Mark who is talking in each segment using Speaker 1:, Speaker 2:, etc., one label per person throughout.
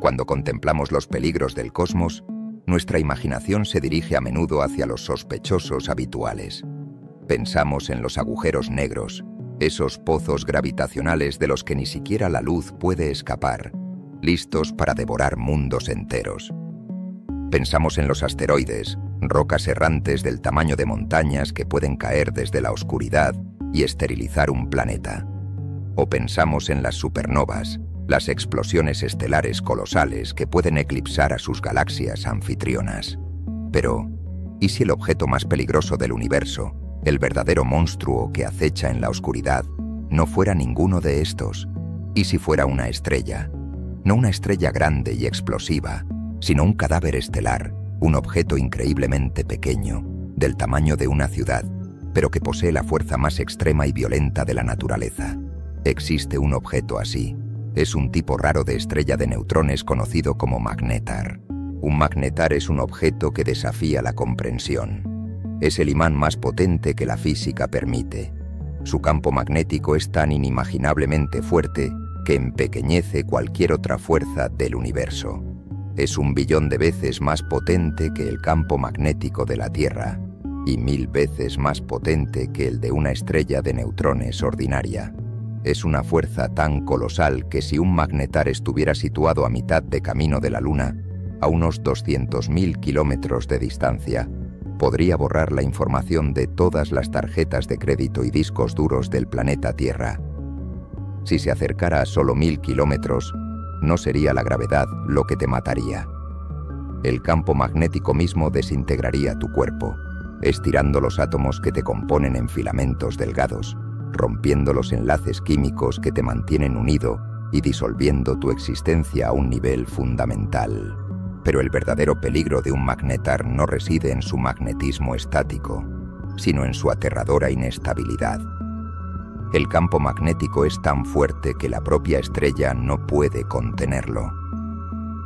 Speaker 1: Cuando contemplamos los peligros del cosmos, nuestra imaginación se dirige a menudo hacia los sospechosos habituales. Pensamos en los agujeros negros, esos pozos gravitacionales de los que ni siquiera la luz puede escapar, listos para devorar mundos enteros. Pensamos en los asteroides, rocas errantes del tamaño de montañas que pueden caer desde la oscuridad y esterilizar un planeta. O pensamos en las supernovas, las explosiones estelares colosales que pueden eclipsar a sus galaxias anfitrionas. Pero, ¿y si el objeto más peligroso del universo, el verdadero monstruo que acecha en la oscuridad, no fuera ninguno de estos? ¿Y si fuera una estrella? No una estrella grande y explosiva, sino un cadáver estelar, un objeto increíblemente pequeño, del tamaño de una ciudad, pero que posee la fuerza más extrema y violenta de la naturaleza. Existe un objeto así. Es un tipo raro de estrella de neutrones conocido como magnetar. Un magnetar es un objeto que desafía la comprensión. Es el imán más potente que la física permite. Su campo magnético es tan inimaginablemente fuerte que empequeñece cualquier otra fuerza del universo. Es 1 billón de veces más potente que el campo magnético de la Tierra y 1000 veces más potente que el de una estrella de neutrones ordinaria. Es una fuerza tan colosal que si un magnetar estuviera situado a mitad de camino de la Luna, a unos 200.000 kilómetros de distancia, podría borrar la información de todas las tarjetas de crédito y discos duros del planeta Tierra. Si se acercara a solo 1000 kilómetros, no sería la gravedad lo que te mataría. El campo magnético mismo desintegraría tu cuerpo, estirando los átomos que te componen en filamentos delgados, rompiendo los enlaces químicos que te mantienen unido y disolviendo tu existencia a un nivel fundamental. Pero el verdadero peligro de un magnetar no reside en su magnetismo estático, sino en su aterradora inestabilidad. El campo magnético es tan fuerte que la propia estrella no puede contenerlo.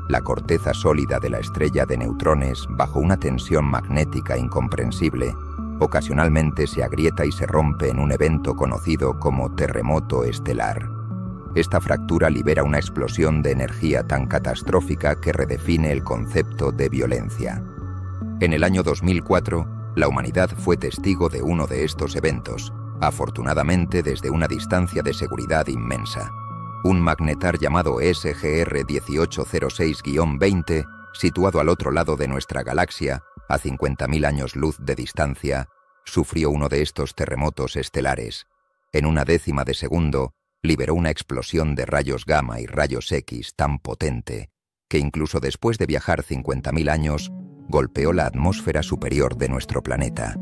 Speaker 1: La corteza sólida de la estrella de neutrones, bajo una tensión magnética incomprensible, ocasionalmente se agrieta y se rompe en un evento conocido como terremoto estelar. Esta fractura libera una explosión de energía tan catastrófica que redefine el concepto de violencia. En el año 2004, la humanidad fue testigo de uno de estos eventos, afortunadamente desde una distancia de seguridad inmensa. Un magnetar llamado SGR 1806-20, situado al otro lado de nuestra galaxia, a 50.000 años luz de distancia, sufrió uno de estos terremotos estelares. En una décima de segundo, liberó una explosión de rayos gamma y rayos X tan potente que incluso después de viajar 50.000 años, golpeó la atmósfera superior de nuestro planeta.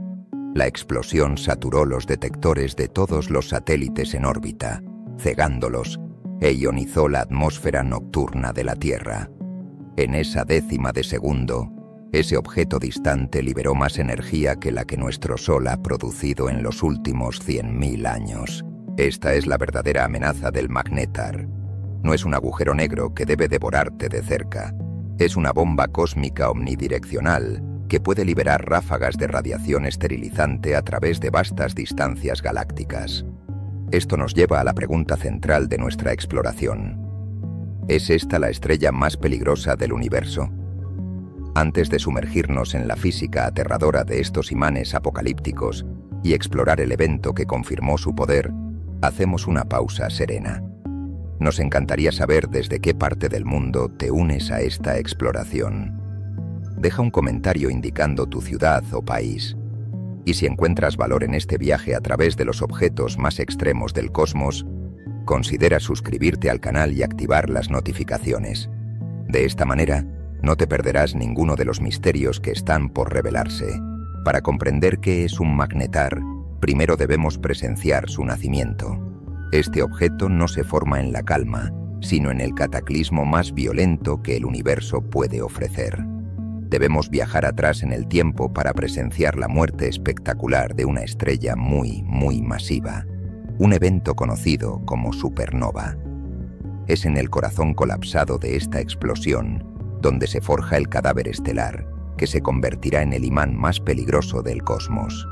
Speaker 1: La explosión saturó los detectores de todos los satélites en órbita, cegándolos, e ionizó la atmósfera nocturna de la Tierra. En esa décima de segundo, ese objeto distante liberó más energía que la que nuestro Sol ha producido en los últimos 100.000 años. Esta es la verdadera amenaza del magnetar. No es un agujero negro que debe devorarte de cerca. Es una bomba cósmica omnidireccional que puede liberar ráfagas de radiación esterilizante a través de vastas distancias galácticas. Esto nos lleva a la pregunta central de nuestra exploración. ¿Es esta la estrella más peligrosa del universo? Antes de sumergirnos en la física aterradora de estos imanes apocalípticos y explorar el evento que confirmó su poder, hacemos una pausa serena. Nos encantaría saber desde qué parte del mundo te unes a esta exploración. Deja un comentario indicando tu ciudad o país. Y si encuentras valor en este viaje a través de los objetos más extremos del cosmos, considera suscribirte al canal y activar las notificaciones. De esta manera, no te perderás ninguno de los misterios que están por revelarse. Para comprender qué es un magnetar, primero debemos presenciar su nacimiento. Este objeto no se forma en la calma, sino en el cataclismo más violento que el universo puede ofrecer. Debemos viajar atrás en el tiempo para presenciar la muerte espectacular de una estrella muy masiva, un evento conocido como supernova. Es en el corazón colapsado de esta explosión donde se forja el cadáver estelar, que se convertirá en el imán más peligroso del cosmos.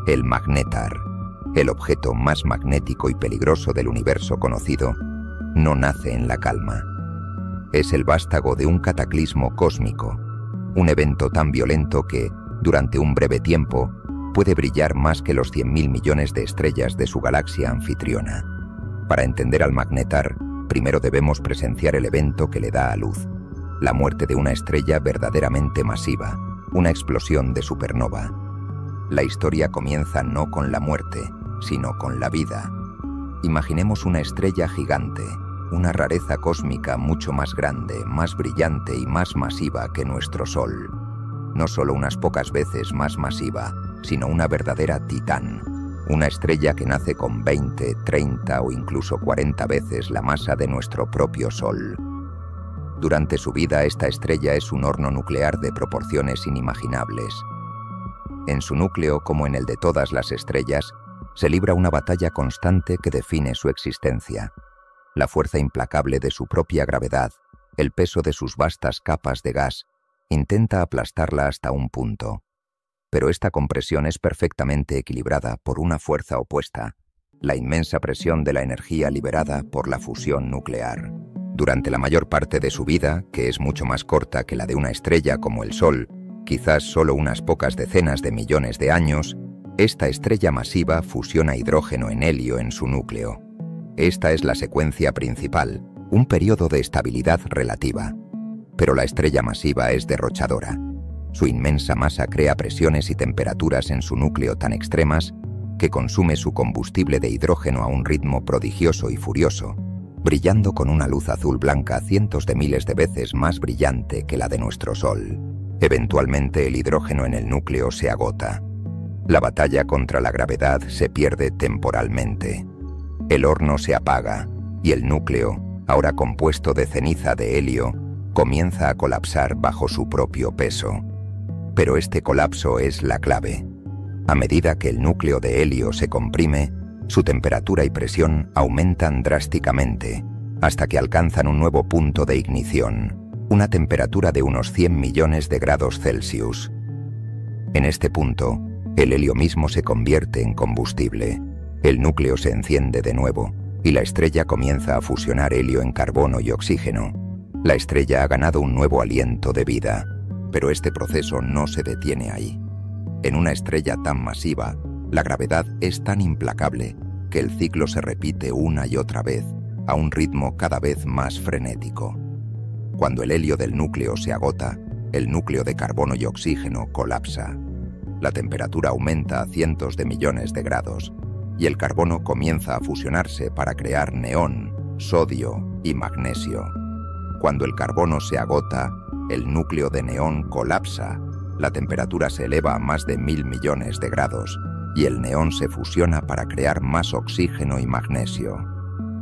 Speaker 1: El magnetar, el objeto más magnético y peligroso del universo conocido, no nace en la calma. Es el vástago de un cataclismo cósmico, un evento tan violento que, durante un breve tiempo, puede brillar más que los 100.000 millones de estrellas de su galaxia anfitriona. Para entender al magnetar, primero debemos presenciar el evento que le da a luz, la muerte de una estrella verdaderamente masiva, una explosión de supernova. La historia comienza no con la muerte, sino con la vida. Imaginemos una estrella gigante, una rareza cósmica mucho más grande, más brillante y más masiva que nuestro Sol. No solo unas pocas veces más masiva, sino una verdadera titán, una estrella que nace con 20, 30 o incluso 40 veces la masa de nuestro propio Sol. Durante su vida, esta estrella es un horno nuclear de proporciones inimaginables. En su núcleo, como en el de todas las estrellas, se libra una batalla constante que define su existencia. La fuerza implacable de su propia gravedad, el peso de sus vastas capas de gas, intenta aplastarla hasta un punto. Pero esta compresión es perfectamente equilibrada por una fuerza opuesta, la inmensa presión de la energía liberada por la fusión nuclear. Durante la mayor parte de su vida, que es mucho más corta que la de una estrella como el Sol, quizás solo unas pocas decenas de millones de años, esta estrella masiva fusiona hidrógeno en helio en su núcleo. Esta es la secuencia principal, un periodo de estabilidad relativa. Pero la estrella masiva es derrochadora. Su inmensa masa crea presiones y temperaturas en su núcleo tan extremas que consume su combustible de hidrógeno a un ritmo prodigioso y furioso, brillando con una luz azul blanca cientos de miles de veces más brillante que la de nuestro Sol. Eventualmente el hidrógeno en el núcleo se agota. La batalla contra la gravedad se pierde temporalmente. El horno se apaga y el núcleo, ahora compuesto de ceniza de helio, comienza a colapsar bajo su propio peso. Pero este colapso es la clave. A medida que el núcleo de helio se comprime, su temperatura y presión aumentan drásticamente, hasta que alcanzan un nuevo punto de ignición, una temperatura de unos 100 millones de grados Celsius. En este punto, el helio mismo se convierte en combustible, el núcleo se enciende de nuevo, y la estrella comienza a fusionar helio en carbono y oxígeno. La estrella ha ganado un nuevo aliento de vida, pero este proceso no se detiene ahí. En una estrella tan masiva, la gravedad es tan implacable que el ciclo se repite una y otra vez, a un ritmo cada vez más frenético. Cuando el helio del núcleo se agota, el núcleo de carbono y oxígeno colapsa. La temperatura aumenta a cientos de millones de grados, y el carbono comienza a fusionarse para crear neón, sodio y magnesio. Cuando el carbono se agota, el núcleo de neón colapsa, la temperatura se eleva a más de 1.000 millones de grados, y el neón se fusiona para crear más oxígeno y magnesio.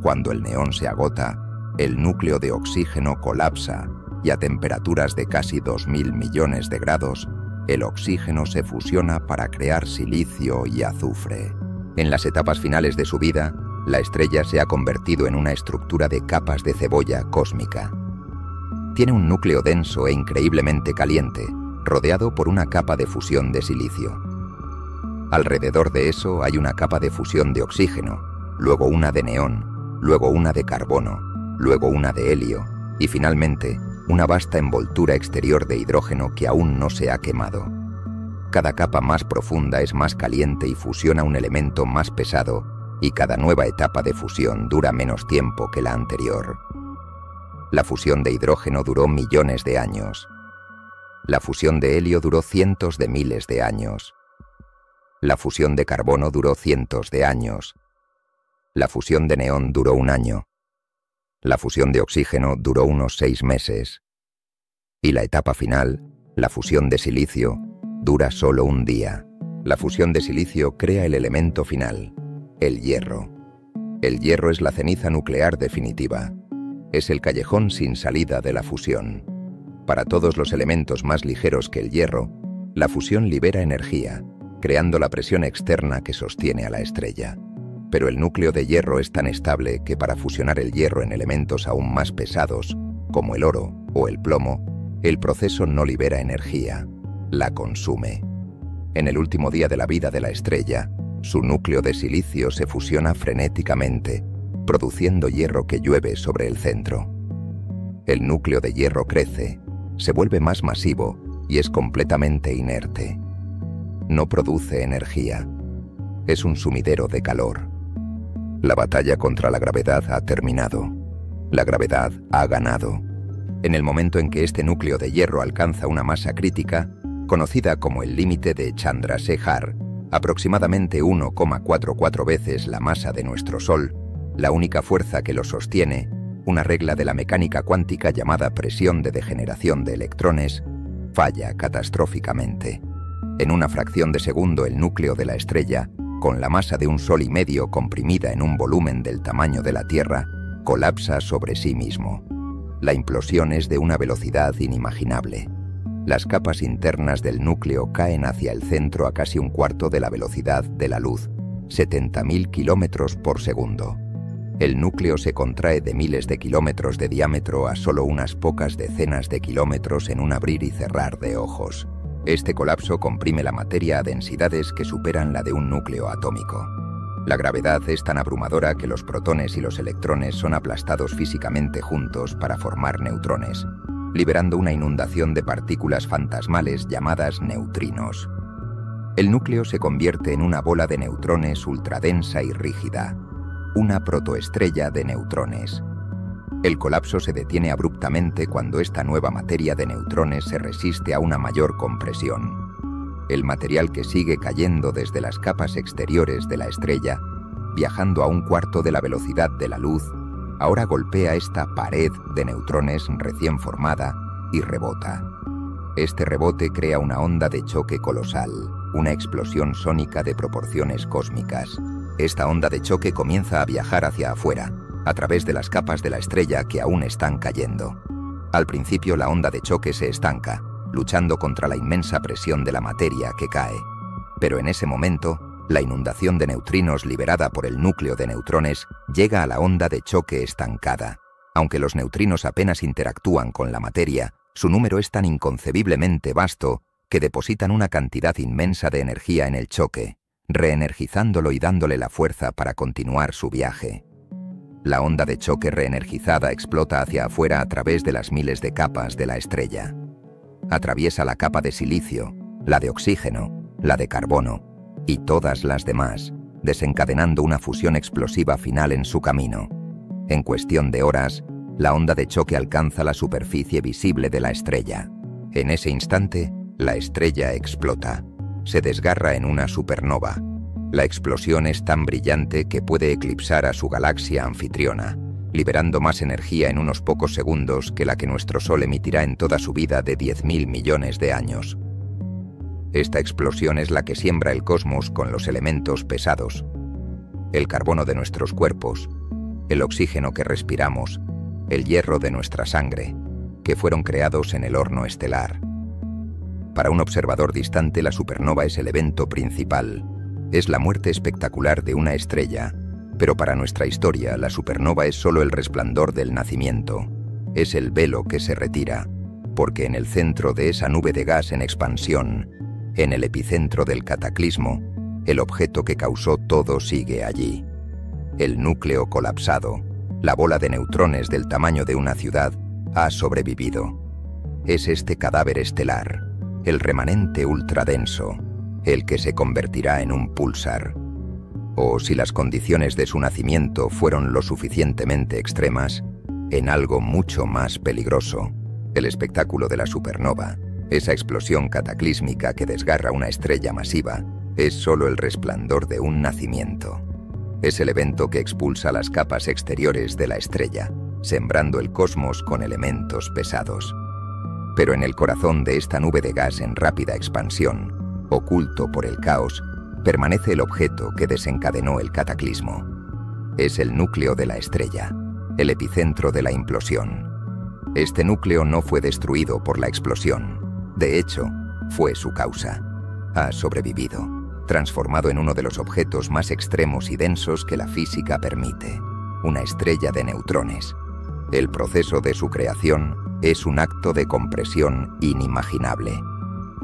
Speaker 1: Cuando el neón se agota, el núcleo de oxígeno colapsa, y a temperaturas de casi 2.000 millones de grados, el oxígeno se fusiona para crear silicio y azufre. En las etapas finales de su vida, la estrella se ha convertido en una estructura de capas de cebolla cósmica. Tiene un núcleo denso e increíblemente caliente, rodeado por una capa de fusión de silicio. Alrededor de eso hay una capa de fusión de oxígeno, luego una de neón, luego una de carbono, luego una de helio y finalmente una vasta envoltura exterior de hidrógeno que aún no se ha quemado. Cada capa más profunda es más caliente y fusiona un elemento más pesado, y cada nueva etapa de fusión dura menos tiempo que la anterior. La fusión de hidrógeno duró millones de años. La fusión de helio duró cientos de miles de años. La fusión de carbono duró cientos de años. La fusión de neón duró un año. La fusión de oxígeno duró unos 6 meses. Y la etapa final, la fusión de silicio, dura solo un día. La fusión de silicio crea el elemento final, el hierro. El hierro es la ceniza nuclear definitiva. Es el callejón sin salida de la fusión. Para todos los elementos más ligeros que el hierro, la fusión libera energía, creando la presión externa que sostiene a la estrella. Pero el núcleo de hierro es tan estable que para fusionar el hierro en elementos aún más pesados, como el oro o el plomo, el proceso no libera energía, la consume. En el último día de la vida de la estrella, su núcleo de silicio se fusiona frenéticamente, produciendo hierro que llueve sobre el centro. El núcleo de hierro crece, se vuelve más masivo y es completamente inerte. No produce energía. Es un sumidero de calor. La batalla contra la gravedad ha terminado. La gravedad ha ganado. En el momento en que este núcleo de hierro alcanza una masa crítica, conocida como el límite de Chandrasekhar, aproximadamente 1,44 veces la masa de nuestro Sol, la única fuerza que lo sostiene, una regla de la mecánica cuántica llamada presión de degeneración de electrones, falla catastróficamente. En una fracción de segundo el núcleo de la estrella, con la masa de un Sol y medio comprimida en un volumen del tamaño de la Tierra, colapsa sobre sí mismo. La implosión es de una velocidad inimaginable. Las capas internas del núcleo caen hacia el centro a casi un cuarto de la velocidad de la luz, 70.000 kilómetros por segundo. El núcleo se contrae de miles de kilómetros de diámetro a solo unas pocas decenas de kilómetros en un abrir y cerrar de ojos. Este colapso comprime la materia a densidades que superan la de un núcleo atómico. La gravedad es tan abrumadora que los protones y los electrones son aplastados físicamente juntos para formar neutrones, liberando una inundación de partículas fantasmales llamadas neutrinos. El núcleo se convierte en una bola de neutrones ultradensa y rígida, una protoestrella de neutrones. El colapso se detiene abruptamente cuando esta nueva materia de neutrones se resiste a una mayor compresión. El material que sigue cayendo desde las capas exteriores de la estrella, viajando a un cuarto de la velocidad de la luz, ahora golpea esta pared de neutrones recién formada y rebota. Este rebote crea una onda de choque colosal, una explosión sónica de proporciones cósmicas. Esta onda de choque comienza a viajar hacia afuera, a través de las capas de la estrella que aún están cayendo. Al principio la onda de choque se estanca, luchando contra la inmensa presión de la materia que cae. Pero en ese momento, la inundación de neutrinos liberada por el núcleo de neutrones llega a la onda de choque estancada. Aunque los neutrinos apenas interactúan con la materia, su número es tan inconcebiblemente vasto que depositan una cantidad inmensa de energía en el choque, reenergizándolo y dándole la fuerza para continuar su viaje. La onda de choque reenergizada explota hacia afuera a través de las miles de capas de la estrella. Atraviesa la capa de silicio, la de oxígeno, la de carbono y todas las demás, desencadenando una fusión explosiva final en su camino. En cuestión de horas, la onda de choque alcanza la superficie visible de la estrella. En ese instante, la estrella explota. Se desgarra en una supernova. La explosión es tan brillante que puede eclipsar a su galaxia anfitriona, liberando más energía en unos pocos segundos que la que nuestro Sol emitirá en toda su vida de 10.000 millones de años. Esta explosión es la que siembra el cosmos con los elementos pesados, el carbono de nuestros cuerpos, el oxígeno que respiramos, el hierro de nuestra sangre, que fueron creados en el horno estelar. Para un observador distante, la supernova es el evento principal. Es la muerte espectacular de una estrella, pero para nuestra historia, la supernova es solo el resplandor del nacimiento. Es el velo que se retira, porque en el centro de esa nube de gas en expansión, en el epicentro del cataclismo, el objeto que causó todo sigue allí. El núcleo colapsado, la bola de neutrones del tamaño de una ciudad, ha sobrevivido. Es este cadáver estelar, el remanente ultradenso, el que se convertirá en un púlsar. O, si las condiciones de su nacimiento fueron lo suficientemente extremas, en algo mucho más peligroso, el espectáculo de la supernova, esa explosión cataclísmica que desgarra una estrella masiva, es solo el resplandor de un nacimiento. Es el evento que expulsa las capas exteriores de la estrella, sembrando el cosmos con elementos pesados. Pero en el corazón de esta nube de gas en rápida expansión, oculto por el caos, permanece el objeto que desencadenó el cataclismo. Es el núcleo de la estrella, el epicentro de la implosión. Este núcleo no fue destruido por la explosión. De hecho, fue su causa. Ha sobrevivido, transformado en uno de los objetos más extremos y densos que la física permite, una estrella de neutrones. El proceso de su creación es un acto de compresión inimaginable.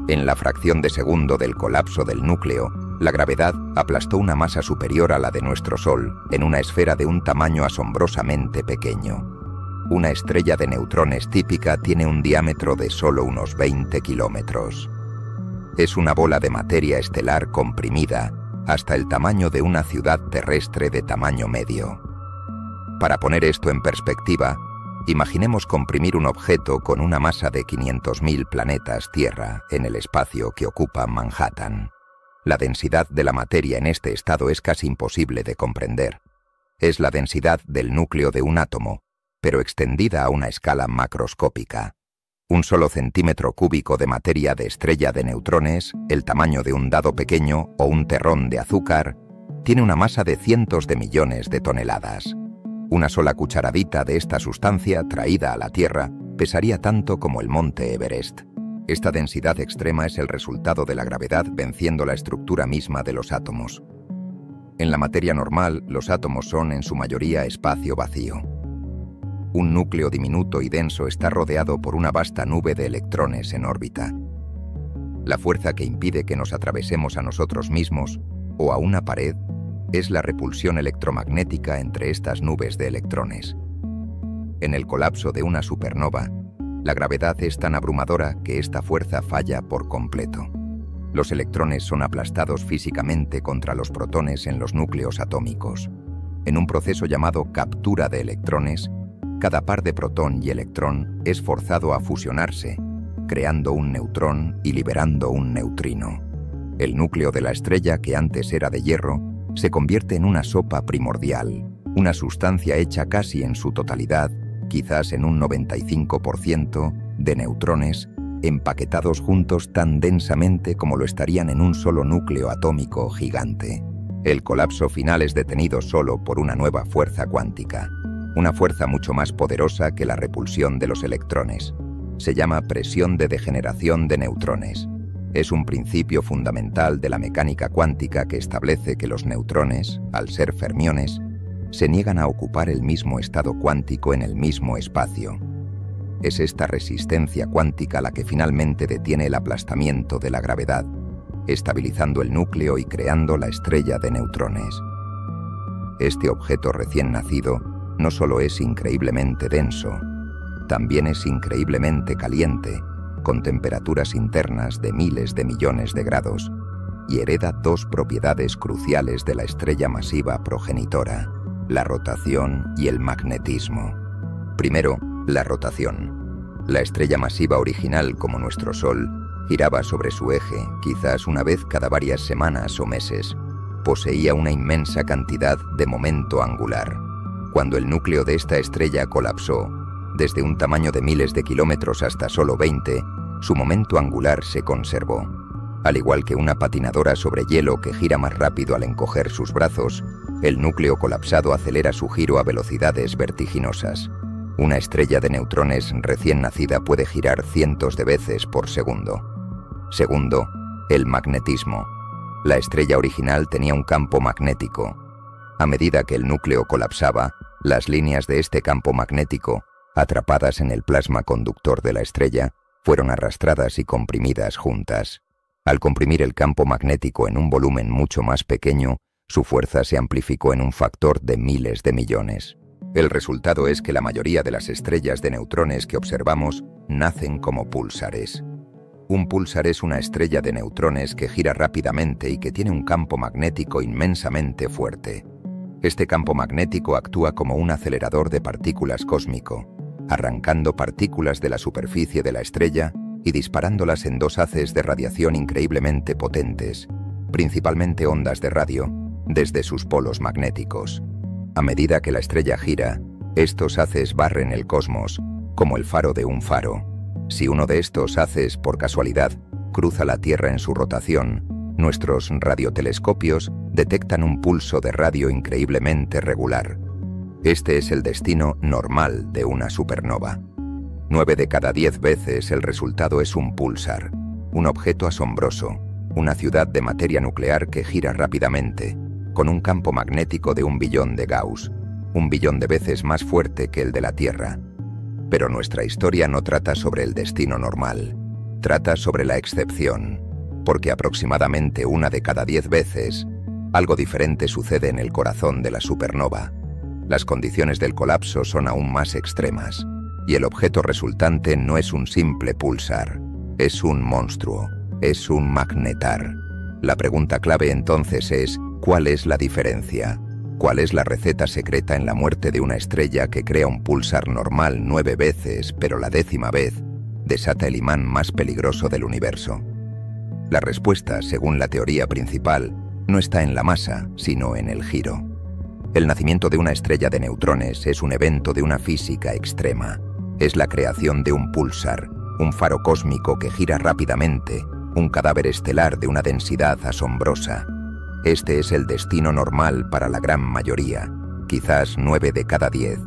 Speaker 1: En la fracción de segundo del colapso del núcleo, la gravedad aplastó una masa superior a la de nuestro Sol en una esfera de un tamaño asombrosamente pequeño. Una estrella de neutrones típica tiene un diámetro de solo unos 20 kilómetros. Es una bola de materia estelar comprimida hasta el tamaño de una ciudad terrestre de tamaño medio. Para poner esto en perspectiva, imaginemos comprimir un objeto con una masa de 500.000 planetas Tierra en el espacio que ocupa Manhattan. La densidad de la materia en este estado es casi imposible de comprender. Es la densidad del núcleo de un átomo, pero extendida a una escala macroscópica. Un solo centímetro cúbico de materia de estrella de neutrones, el tamaño de un dado pequeño o un terrón de azúcar, tiene una masa de cientos de millones de toneladas. Una sola cucharadita de esta sustancia traída a la Tierra pesaría tanto como el monte Everest. Esta densidad extrema es el resultado de la gravedad venciendo la estructura misma de los átomos. En la materia normal, los átomos son en su mayoría espacio vacío. Un núcleo diminuto y denso está rodeado por una vasta nube de electrones en órbita. La fuerza que impide que nos atravesemos a nosotros mismos o a una pared es la repulsión electromagnética entre estas nubes de electrones. En el colapso de una supernova, la gravedad es tan abrumadora que esta fuerza falla por completo. Los electrones son aplastados físicamente contra los protones en los núcleos atómicos. En un proceso llamado captura de electrones, cada par de protón y electrón es forzado a fusionarse, creando un neutrón y liberando un neutrino. El núcleo de la estrella, que antes era de hierro, se convierte en una sopa primordial, una sustancia hecha casi en su totalidad, quizás en un 95%, de neutrones, empaquetados juntos tan densamente como lo estarían en un solo núcleo atómico gigante. El colapso final es detenido solo por una nueva fuerza cuántica, una fuerza mucho más poderosa que la repulsión de los electrones. Se llama presión de degeneración de neutrones. Es un principio fundamental de la mecánica cuántica que establece que los neutrones, al ser fermiones, se niegan a ocupar el mismo estado cuántico en el mismo espacio. Es esta resistencia cuántica la que finalmente detiene el aplastamiento de la gravedad, estabilizando el núcleo y creando la estrella de neutrones. Este objeto recién nacido no solo es increíblemente denso, también es increíblemente caliente, con temperaturas internas de miles de millones de grados, y hereda dos propiedades cruciales de la estrella masiva progenitora, la rotación y el magnetismo. Primero, la rotación. La estrella masiva original, como nuestro Sol, giraba sobre su eje, quizás una vez cada varias semanas o meses. Poseía una inmensa cantidad de momento angular. Cuando el núcleo de esta estrella colapsó, desde un tamaño de miles de kilómetros hasta solo 20, su momento angular se conservó. Al igual que una patinadora sobre hielo que gira más rápido al encoger sus brazos, el núcleo colapsado acelera su giro a velocidades vertiginosas. Una estrella de neutrones recién nacida puede girar cientos de veces por segundo. Segundo, el magnetismo. La estrella original tenía un campo magnético. A medida que el núcleo colapsaba, las líneas de este campo magnético, atrapadas en el plasma conductor de la estrella, fueron arrastradas y comprimidas juntas. Al comprimir el campo magnético en un volumen mucho más pequeño, su fuerza se amplificó en un factor de miles de millones. El resultado es que la mayoría de las estrellas de neutrones que observamos nacen como púlsares. Un púlsar es una estrella de neutrones que gira rápidamente y que tiene un campo magnético inmensamente fuerte. Este campo magnético actúa como un acelerador de partículas cósmico, arrancando partículas de la superficie de la estrella y disparándolas en dos haces de radiación increíblemente potentes, principalmente ondas de radio, desde sus polos magnéticos. A medida que la estrella gira, estos haces barren el cosmos, como el faro de un faro. Si uno de estos haces, por casualidad, cruza la Tierra en su rotación, nuestros radiotelescopios detectan un pulso de radio increíblemente regular. Este es el destino normal de una supernova. 9 de cada 10 veces el resultado es un púlsar, un objeto asombroso, una ciudad de materia nuclear que gira rápidamente, con un campo magnético de 1 billón de Gauss, 1 billón de veces más fuerte que el de la Tierra. Pero nuestra historia no trata sobre el destino normal, trata sobre la excepción, porque aproximadamente 1 de cada 10 veces, algo diferente sucede en el corazón de la supernova. Las condiciones del colapso son aún más extremas, y el objeto resultante no es un simple púlsar, es un monstruo, es un magnetar. La pregunta clave entonces es, ¿cuál es la diferencia? ¿Cuál es la receta secreta en la muerte de una estrella que crea un púlsar normal 9 veces, pero la 10ª vez desata el imán más peligroso del universo? La respuesta, según la teoría principal, no está en la masa, sino en el giro. El nacimiento de una estrella de neutrones es un evento de una física extrema. Es la creación de un púlsar, un faro cósmico que gira rápidamente, un cadáver estelar de una densidad asombrosa. Este es el destino normal para la gran mayoría, quizás 9 de cada 10,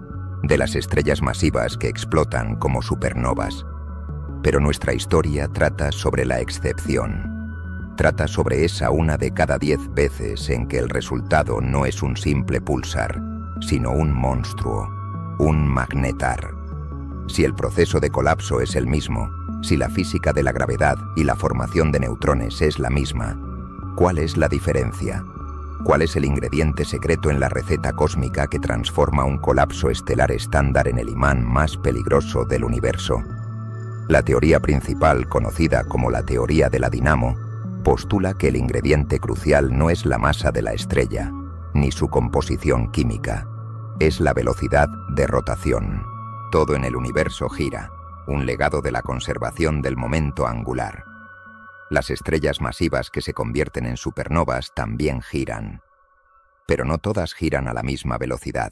Speaker 1: de las estrellas masivas que explotan como supernovas. Pero nuestra historia trata sobre la excepción. Trata sobre esa 1 de cada 10 veces en que el resultado no es un simple púlsar, sino un monstruo, un magnetar. Si el proceso de colapso es el mismo, si la física de la gravedad y la formación de neutrones es la misma, ¿cuál es la diferencia? ¿Cuál es el ingrediente secreto en la receta cósmica que transforma un colapso estelar estándar en el imán más peligroso del universo? La teoría principal, conocida como la teoría de la dinamo, postula que el ingrediente crucial no es la masa de la estrella, ni su composición química, es la velocidad de rotación. Todo en el universo gira, un legado de la conservación del momento angular. Las estrellas masivas que se convierten en supernovas también giran, pero no todas giran a la misma velocidad.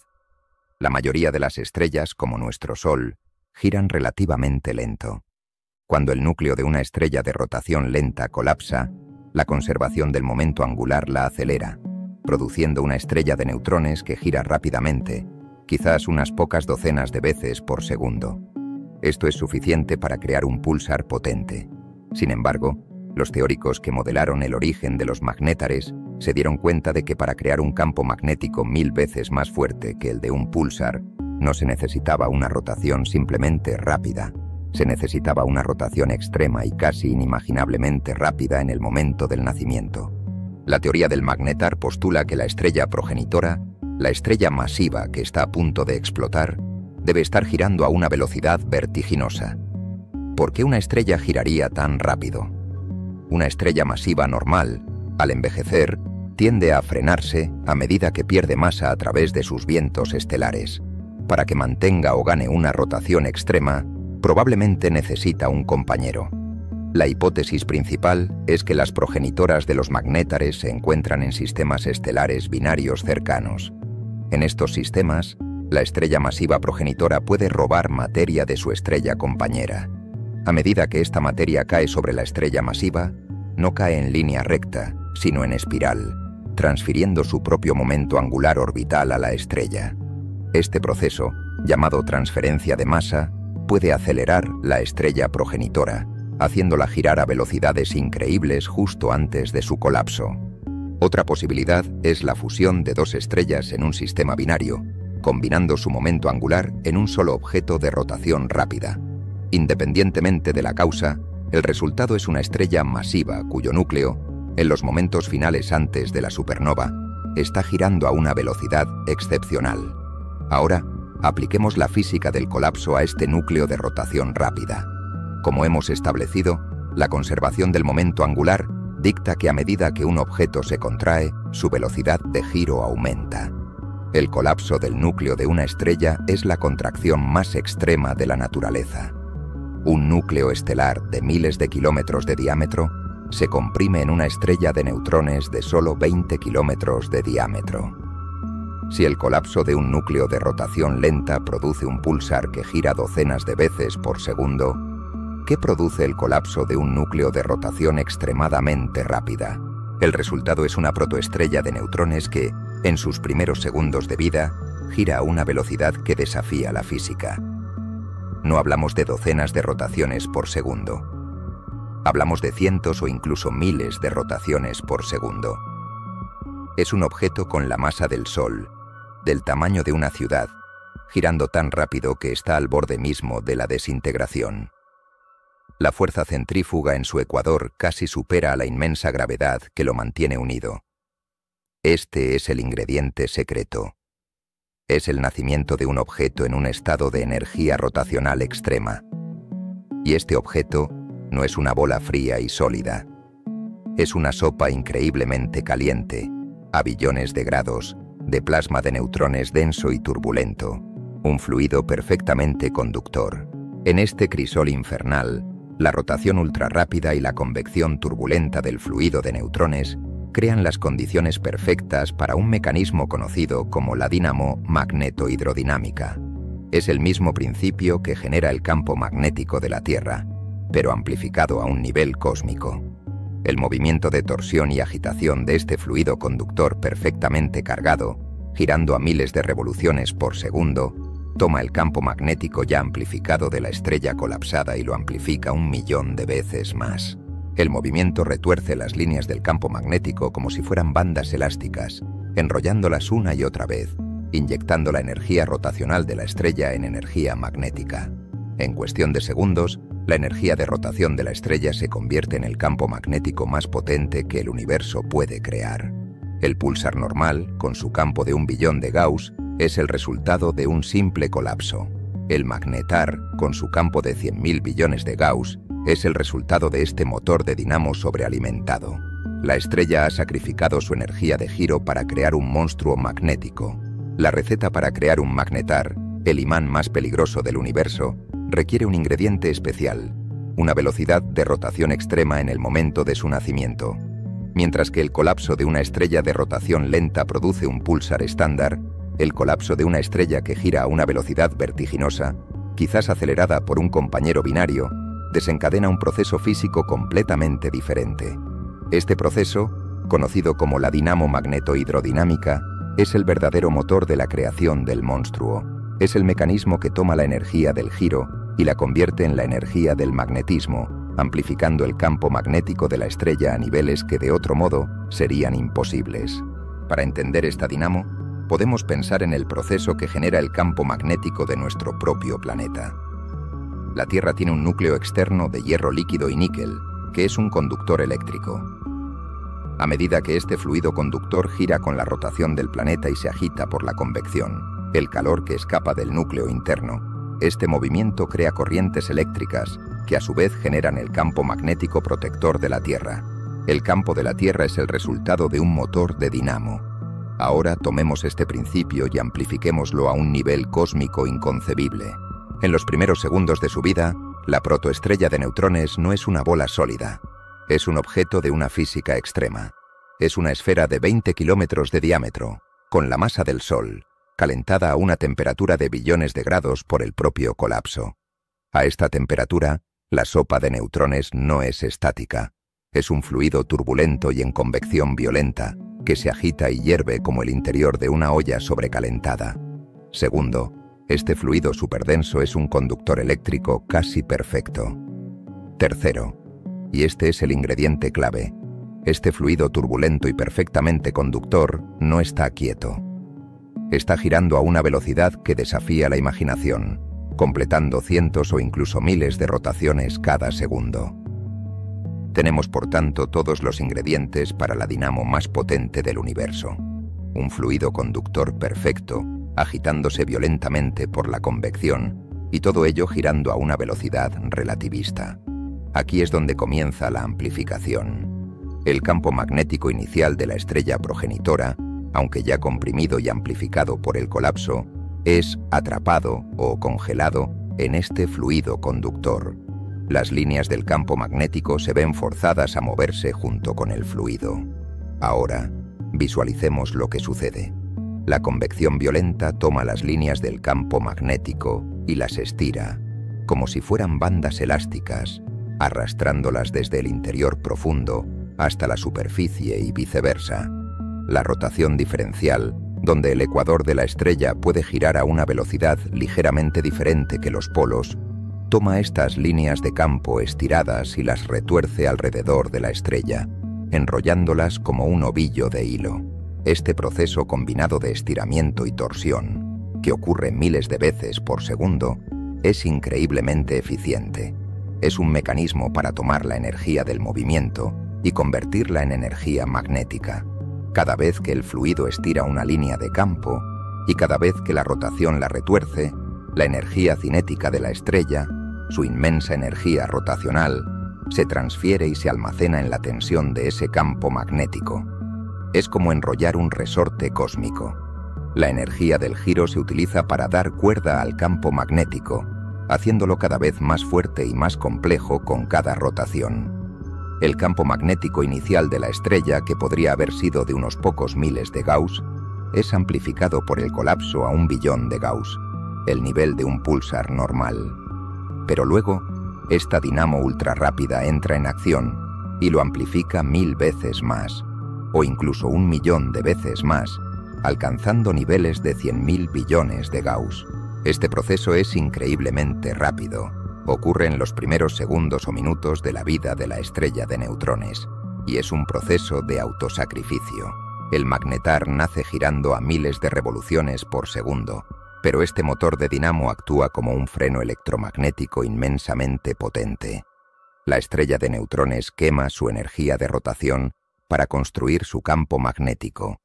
Speaker 1: La mayoría de las estrellas, como nuestro Sol, giran relativamente lento. Cuando el núcleo de una estrella de rotación lenta colapsa, la conservación del momento angular la acelera, produciendo una estrella de neutrones que gira rápidamente, quizás unas pocas docenas de veces por segundo. Esto es suficiente para crear un púlsar potente. Sin embargo, los teóricos que modelaron el origen de los magnétares se dieron cuenta de que para crear un campo magnético 1000 veces más fuerte que el de un púlsar, no se necesitaba una rotación simplemente rápida. Se necesitaba una rotación extrema y casi inimaginablemente rápida en el momento del nacimiento. La teoría del magnetar postula que la estrella progenitora, la estrella masiva que está a punto de explotar, debe estar girando a una velocidad vertiginosa. ¿Por qué una estrella giraría tan rápido? Una estrella masiva normal, al envejecer, tiende a frenarse a medida que pierde masa a través de sus vientos estelares. Para que mantenga o gane una rotación extrema, probablemente necesita un compañero. La hipótesis principal es que las progenitoras de los magnétares se encuentran en sistemas estelares binarios cercanos. En estos sistemas, la estrella masiva progenitora puede robar materia de su estrella compañera. A medida que esta materia cae sobre la estrella masiva, no cae en línea recta, sino en espiral, transfiriendo su propio momento angular orbital a la estrella. Este proceso, llamado transferencia de masa, puede acelerar la estrella progenitora, haciéndola girar a velocidades increíbles justo antes de su colapso. Otra posibilidad es la fusión de dos estrellas en un sistema binario, combinando su momento angular en un solo objeto de rotación rápida. Independientemente de la causa, el resultado es una estrella masiva cuyo núcleo, en los momentos finales antes de la supernova, está girando a una velocidad excepcional. Ahora, apliquemos la física del colapso a este núcleo de rotación rápida. Como hemos establecido, la conservación del momento angular dicta que a medida que un objeto se contrae, su velocidad de giro aumenta. El colapso del núcleo de una estrella es la contracción más extrema de la naturaleza. Un núcleo estelar de miles de kilómetros de diámetro se comprime en una estrella de neutrones de solo 20 kilómetros de diámetro. Si el colapso de un núcleo de rotación lenta produce un púlsar que gira docenas de veces por segundo, ¿qué produce el colapso de un núcleo de rotación extremadamente rápida? El resultado es una protoestrella de neutrones que, en sus primeros segundos de vida, gira a una velocidad que desafía la física. No hablamos de docenas de rotaciones por segundo. Hablamos de cientos o incluso miles de rotaciones por segundo. Es un objeto con la masa del Sol, del tamaño de una ciudad, girando tan rápido que está al borde mismo de la desintegración. La fuerza centrífuga en su ecuador casi supera a la inmensa gravedad que lo mantiene unido. Este es el ingrediente secreto. Es el nacimiento de un objeto en un estado de energía rotacional extrema. Y este objeto no es una bola fría y sólida. Es una sopa increíblemente caliente, a billones de grados, de plasma de neutrones denso y turbulento, un fluido perfectamente conductor. En este crisol infernal, la rotación ultrarrápida y la convección turbulenta del fluido de neutrones crean las condiciones perfectas para un mecanismo conocido como la dínamo magneto-hidrodinámica. Es el mismo principio que genera el campo magnético de la Tierra, pero amplificado a un nivel cósmico. El movimiento de torsión y agitación de este fluido conductor perfectamente cargado, girando a miles de revoluciones por segundo, toma el campo magnético ya amplificado de la estrella colapsada y lo amplifica 1.000.000 de veces más. El movimiento retuerce las líneas del campo magnético como si fueran bandas elásticas, enrollándolas una y otra vez, inyectando la energía rotacional de la estrella en energía magnética. En cuestión de segundos, la energía de rotación de la estrella se convierte en el campo magnético más potente que el universo puede crear. El púlsar normal, con su campo de 1 billón de Gauss, es el resultado de un simple colapso. El magnetar, con su campo de 100.000 billones de Gauss, es el resultado de este motor de dinamo sobrealimentado. La estrella ha sacrificado su energía de giro para crear un monstruo magnético. La receta para crear un magnetar, el imán más peligroso del universo, requiere un ingrediente especial, una velocidad de rotación extrema en el momento de su nacimiento. Mientras que el colapso de una estrella de rotación lenta produce un púlsar estándar, el colapso de una estrella que gira a una velocidad vertiginosa, quizás acelerada por un compañero binario, desencadena un proceso físico completamente diferente. Este proceso, conocido como la dinamo magneto-hidrodinámica, es el verdadero motor de la creación del monstruo. Es el mecanismo que toma la energía del giro y la convierte en la energía del magnetismo, amplificando el campo magnético de la estrella a niveles que de otro modo serían imposibles. Para entender esta dinamo, podemos pensar en el proceso que genera el campo magnético de nuestro propio planeta. La Tierra tiene un núcleo externo de hierro líquido y níquel, que es un conductor eléctrico. A medida que este fluido conductor gira con la rotación del planeta y se agita por la convección, el calor que escapa del núcleo interno, este movimiento crea corrientes eléctricas que a su vez generan el campo magnético protector de la Tierra. El campo de la Tierra es el resultado de un motor de dinamo. Ahora tomemos este principio y amplifiquémoslo a un nivel cósmico inconcebible. En los primeros segundos de su vida, la protoestrella de neutrones no es una bola sólida. Es un objeto de una física extrema. Es una esfera de 20 kilómetros de diámetro, con la masa del Sol, calentada a una temperatura de billones de grados por el propio colapso. A esta temperatura, la sopa de neutrones no es estática. Es un fluido turbulento y en convección violenta, que se agita y hierve como el interior de una olla sobrecalentada. Segundo, este fluido superdenso es un conductor eléctrico casi perfecto. Tercero, y este es el ingrediente clave, este fluido turbulento y perfectamente conductor no está quieto. Está girando a una velocidad que desafía la imaginación, completando cientos o incluso miles de rotaciones cada segundo. Tenemos por tanto todos los ingredientes para la dinamo más potente del universo. Un fluido conductor perfecto, agitándose violentamente por la convección, y todo ello girando a una velocidad relativista. Aquí es donde comienza la amplificación. El campo magnético inicial de la estrella progenitora, aunque ya comprimido y amplificado por el colapso, es atrapado o congelado en este fluido conductor. Las líneas del campo magnético se ven forzadas a moverse junto con el fluido. Ahora, visualicemos lo que sucede. La convección violenta toma las líneas del campo magnético y las estira, como si fueran bandas elásticas, arrastrándolas desde el interior profundo hasta la superficie y viceversa. La rotación diferencial, donde el ecuador de la estrella puede girar a una velocidad ligeramente diferente que los polos, toma estas líneas de campo estiradas y las retuerce alrededor de la estrella, enrollándolas como un ovillo de hilo. Este proceso combinado de estiramiento y torsión, que ocurre miles de veces por segundo, es increíblemente eficiente. Es un mecanismo para tomar la energía del movimiento y convertirla en energía magnética. Cada vez que el fluido estira una línea de campo, y cada vez que la rotación la retuerce, la energía cinética de la estrella, su inmensa energía rotacional, se transfiere y se almacena en la tensión de ese campo magnético. Es como enrollar un resorte cósmico. La energía del giro se utiliza para dar cuerda al campo magnético, haciéndolo cada vez más fuerte y más complejo con cada rotación. El campo magnético inicial de la estrella, que podría haber sido de unos pocos miles de Gauss, es amplificado por el colapso a 1 billón de Gauss, el nivel de un púlsar normal. Pero luego, esta dinamo ultrarrápida entra en acción y lo amplifica 1000 veces más, o incluso 1 millón de veces más, alcanzando niveles de 100.000 billones de Gauss. Este proceso es increíblemente rápido. Ocurre en los primeros segundos o minutos de la vida de la estrella de neutrones, y es un proceso de autosacrificio. El magnetar nace girando a miles de revoluciones por segundo, pero este motor de dinamo actúa como un freno electromagnético inmensamente potente. La estrella de neutrones quema su energía de rotación para construir su campo magnético.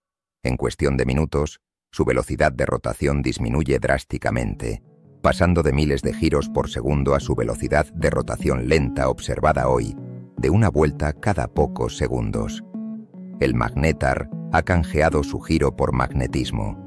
Speaker 1: En cuestión de minutos, su velocidad de rotación disminuye drásticamente, pasando de miles de giros por segundo a su velocidad de rotación lenta observada hoy, de una vuelta cada pocos segundos. El magnetar ha canjeado su giro por magnetismo.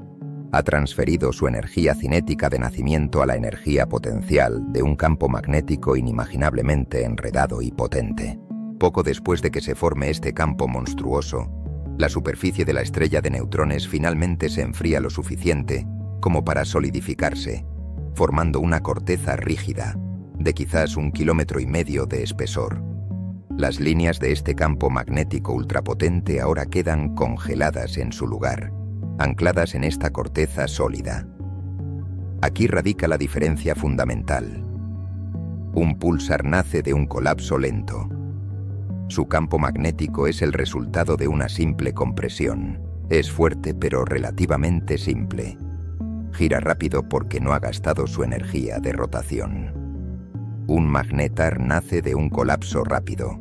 Speaker 1: Ha transferido su energía cinética de nacimiento a la energía potencial de un campo magnético inimaginablemente enredado y potente. Poco después de que se forme este campo monstruoso, la superficie de la estrella de neutrones finalmente se enfría lo suficiente como para solidificarse, formando una corteza rígida, de quizás 1,5 kilómetros de espesor. Las líneas de este campo magnético ultrapotente ahora quedan congeladas en su lugar, ancladas en esta corteza sólida. Aquí radica la diferencia fundamental. Un púlsar nace de un colapso lento. Su campo magnético es el resultado de una simple compresión. Es fuerte pero relativamente simple. Gira rápido porque no ha gastado su energía de rotación. Un magnetar nace de un colapso rápido.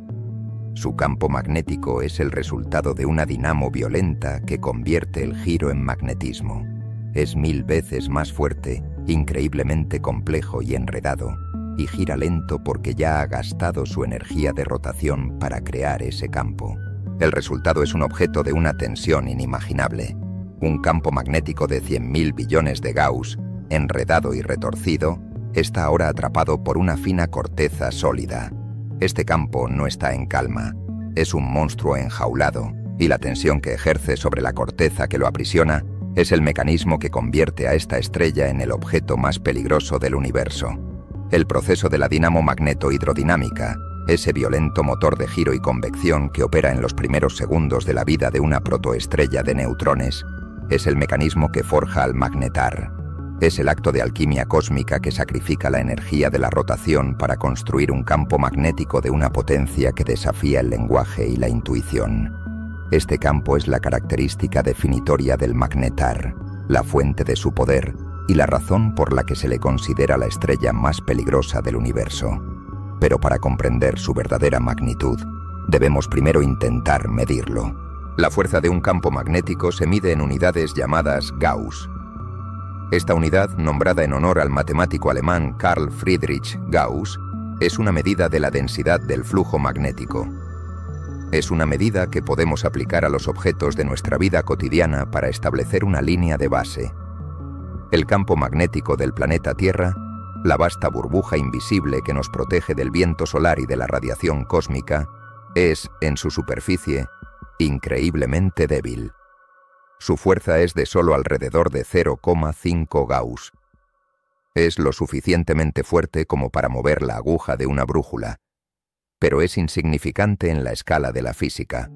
Speaker 1: Su campo magnético es el resultado de una dinamo violenta que convierte el giro en magnetismo. Es 1000 veces más fuerte, increíblemente complejo y enredado, y gira lento porque ya ha gastado su energía de rotación para crear ese campo. El resultado es un objeto de una tensión inimaginable. Un campo magnético de 100.000 billones de Gauss, enredado y retorcido, está ahora atrapado por una fina corteza sólida. Este campo no está en calma, es un monstruo enjaulado, y la tensión que ejerce sobre la corteza que lo aprisiona es el mecanismo que convierte a esta estrella en el objeto más peligroso del universo. El proceso de la dinamo magneto-hidrodinámica, ese violento motor de giro y convección que opera en los primeros segundos de la vida de una protoestrella de neutrones, es el mecanismo que forja al magnetar. Es el acto de alquimia cósmica que sacrifica la energía de la rotación para construir un campo magnético de una potencia que desafía el lenguaje y la intuición. Este campo es la característica definitoria del magnetar, la fuente de su poder y la razón por la que se le considera la estrella más peligrosa del universo. Pero para comprender su verdadera magnitud, debemos primero intentar medirlo. La fuerza de un campo magnético se mide en unidades llamadas Gauss. Esta unidad, nombrada en honor al matemático alemán Carl Friedrich Gauss, es una medida de la densidad del flujo magnético. Es una medida que podemos aplicar a los objetos de nuestra vida cotidiana para establecer una línea de base. El campo magnético del planeta Tierra, la vasta burbuja invisible que nos protege del viento solar y de la radiación cósmica, es, en su superficie, increíblemente débil. Su fuerza es de solo alrededor de 0,5 Gauss. Es lo suficientemente fuerte como para mover la aguja de una brújula, pero es insignificante en la escala de la física.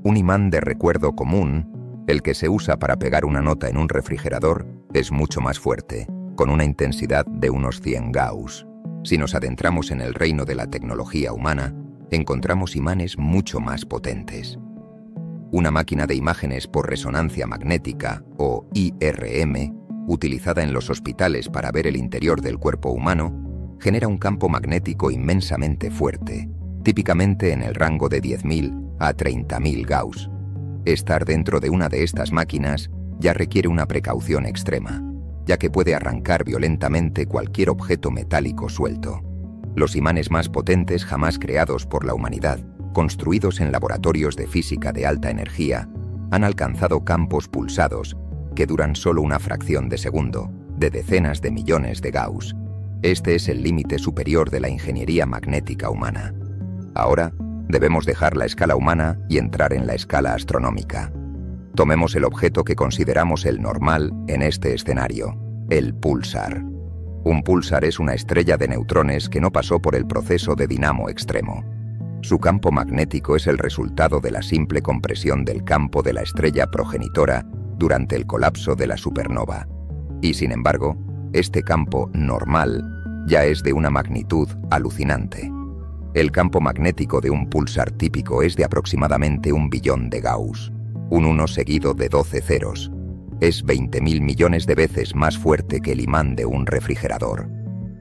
Speaker 1: Un imán de recuerdo común, el que se usa para pegar una nota en un refrigerador, es mucho más fuerte, con una intensidad de unos 100 Gauss. Si nos adentramos en el reino de la tecnología humana, encontramos imanes mucho más potentes. Una máquina de imágenes por resonancia magnética, o IRM, utilizada en los hospitales para ver el interior del cuerpo humano, genera un campo magnético inmensamente fuerte, típicamente en el rango de 10.000 a 30.000 Gauss. Estar dentro de una de estas máquinas ya requiere una precaución extrema, ya que puede arrancar violentamente cualquier objeto metálico suelto. Los imanes más potentes jamás creados por la humanidad, construidos en laboratorios de física de alta energía, han alcanzado campos pulsados que duran solo una fracción de segundo, de decenas de millones de Gauss. Este es el límite superior de la ingeniería magnética humana. Ahora, debemos dejar la escala humana y entrar en la escala astronómica. Tomemos el objeto que consideramos el normal en este escenario, el púlsar. Un púlsar es una estrella de neutrones que no pasó por el proceso de dinamo extremo. Su campo magnético es el resultado de la simple compresión del campo de la estrella progenitora durante el colapso de la supernova. Y sin embargo, este campo normal ya es de una magnitud alucinante. El campo magnético de un púlsar típico es de aproximadamente 1 billón de Gauss, un 1 seguido de 12 ceros. Es 20.000 millones de veces más fuerte que el imán de un refrigerador.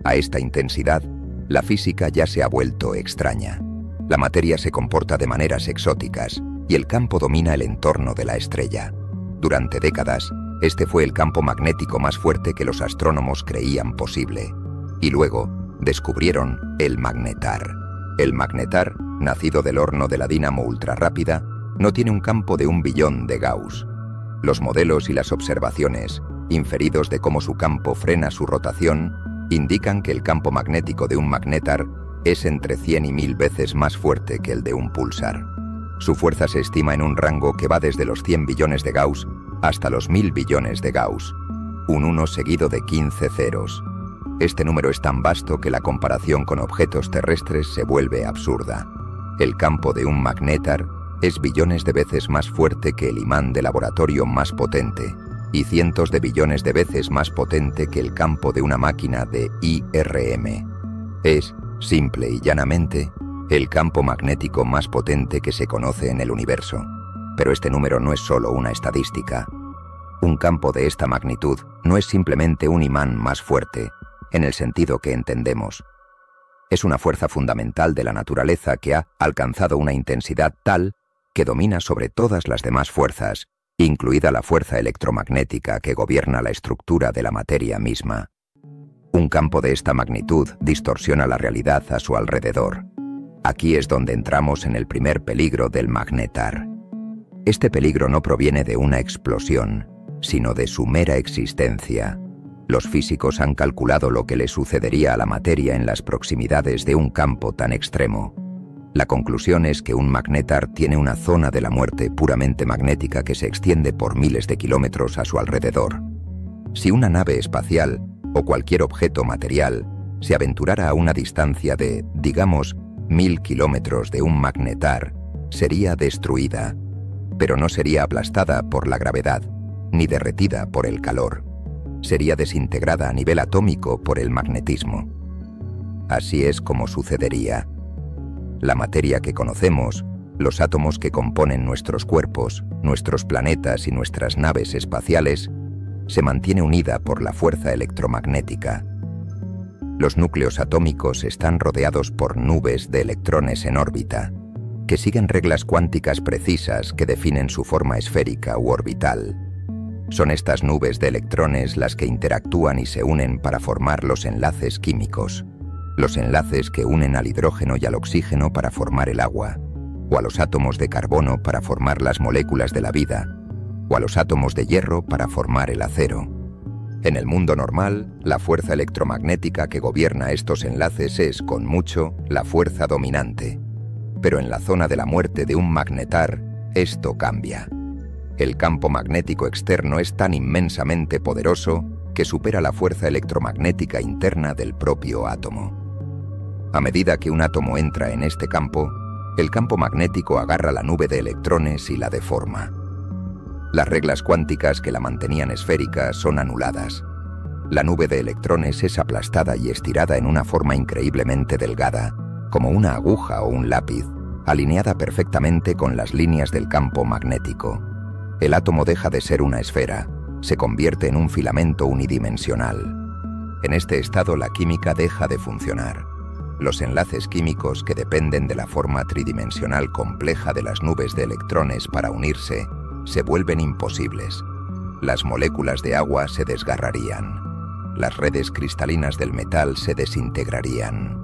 Speaker 1: A esta intensidad, la física ya se ha vuelto extraña. La materia se comporta de maneras exóticas y el campo domina el entorno de la estrella. Durante décadas, este fue el campo magnético más fuerte que los astrónomos creían posible. Y luego, descubrieron el magnetar. El magnetar, nacido del horno de la dínamo ultrarrápida, no tiene un campo de 1 billón de Gauss. Los modelos y las observaciones, inferidos de cómo su campo frena su rotación, indican que el campo magnético de un magnetar es entre 100 y 1000 veces más fuerte que el de un púlsar. Su fuerza se estima en un rango que va desde los 100 billones de Gauss hasta los 1000 billones de Gauss, un 1 seguido de 15 ceros. Este número es tan vasto que la comparación con objetos terrestres se vuelve absurda. El campo de un magnetar es billones de veces más fuerte que el imán de laboratorio más potente y cientos de billones de veces más potente que el campo de una máquina de IRM. Es, simple y llanamente, el campo magnético más potente que se conoce en el universo. Pero este número no es solo una estadística. Un campo de esta magnitud no es simplemente un imán más fuerte, en el sentido que entendemos. Es una fuerza fundamental de la naturaleza que ha alcanzado una intensidad tal que domina sobre todas las demás fuerzas, incluida la fuerza electromagnética que gobierna la estructura de la materia misma. Un campo de esta magnitud distorsiona la realidad a su alrededor. Aquí es donde entramos en el primer peligro del magnetar. Este peligro no proviene de una explosión, sino de su mera existencia. Los físicos han calculado lo que le sucedería a la materia en las proximidades de un campo tan extremo. La conclusión es que un magnetar tiene una zona de la muerte puramente magnética que se extiende por miles de kilómetros a su alrededor. Si una nave espacial o cualquier objeto material se aventurara a una distancia de, digamos, 1000 kilómetros de un magnetar, sería destruida, pero no sería aplastada por la gravedad, ni derretida por el calor. Sería desintegrada a nivel atómico por el magnetismo. Así es como sucedería. La materia que conocemos, los átomos que componen nuestros cuerpos, nuestros planetas y nuestras naves espaciales, se mantiene unida por la fuerza electromagnética. Los núcleos atómicos están rodeados por nubes de electrones en órbita, que siguen reglas cuánticas precisas que definen su forma esférica u orbital. Son estas nubes de electrones las que interactúan y se unen para formar los enlaces químicos, los enlaces que unen al hidrógeno y al oxígeno para formar el agua, o a los átomos de carbono para formar las moléculas de la vida, o a los átomos de hierro para formar el acero. En el mundo normal, la fuerza electromagnética que gobierna estos enlaces es, con mucho, la fuerza dominante. Pero en la zona de la muerte de un magnetar, esto cambia. El campo magnético externo es tan inmensamente poderoso que supera la fuerza electromagnética interna del propio átomo. A medida que un átomo entra en este campo, el campo magnético agarra la nube de electrones y la deforma. Las reglas cuánticas que la mantenían esférica son anuladas. La nube de electrones es aplastada y estirada en una forma increíblemente delgada, como una aguja o un lápiz, alineada perfectamente con las líneas del campo magnético. El átomo deja de ser una esfera, se convierte en un filamento unidimensional. En este estado la química deja de funcionar. Los enlaces químicos que dependen de la forma tridimensional compleja de las nubes de electrones para unirse se vuelven imposibles. Las moléculas de agua se desgarrarían. Las redes cristalinas del metal se desintegrarían.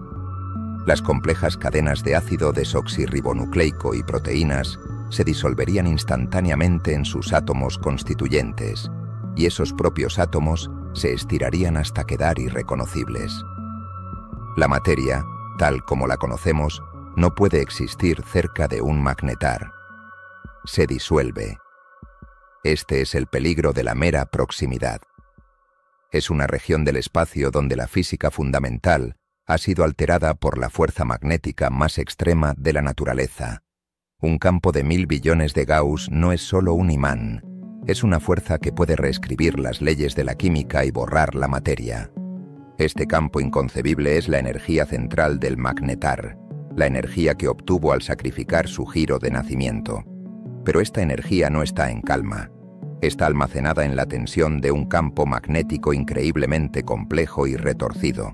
Speaker 1: Las complejas cadenas de ácido desoxirribonucleico y proteínas se disolverían instantáneamente en sus átomos constituyentes, y esos propios átomos se estirarían hasta quedar irreconocibles. La materia, tal como la conocemos, no puede existir cerca de un magnetar. Se disuelve. Este es el peligro de la mera proximidad. Es una región del espacio donde la física fundamental ha sido alterada por la fuerza magnética más extrema de la naturaleza. Un campo de 1000 billones de Gauss no es solo un imán, es una fuerza que puede reescribir las leyes de la química y borrar la materia. Este campo inconcebible es la energía central del magnetar, la energía que obtuvo al sacrificar su giro de nacimiento. Pero esta energía no está en calma. Está almacenada en la tensión de un campo magnético increíblemente complejo y retorcido.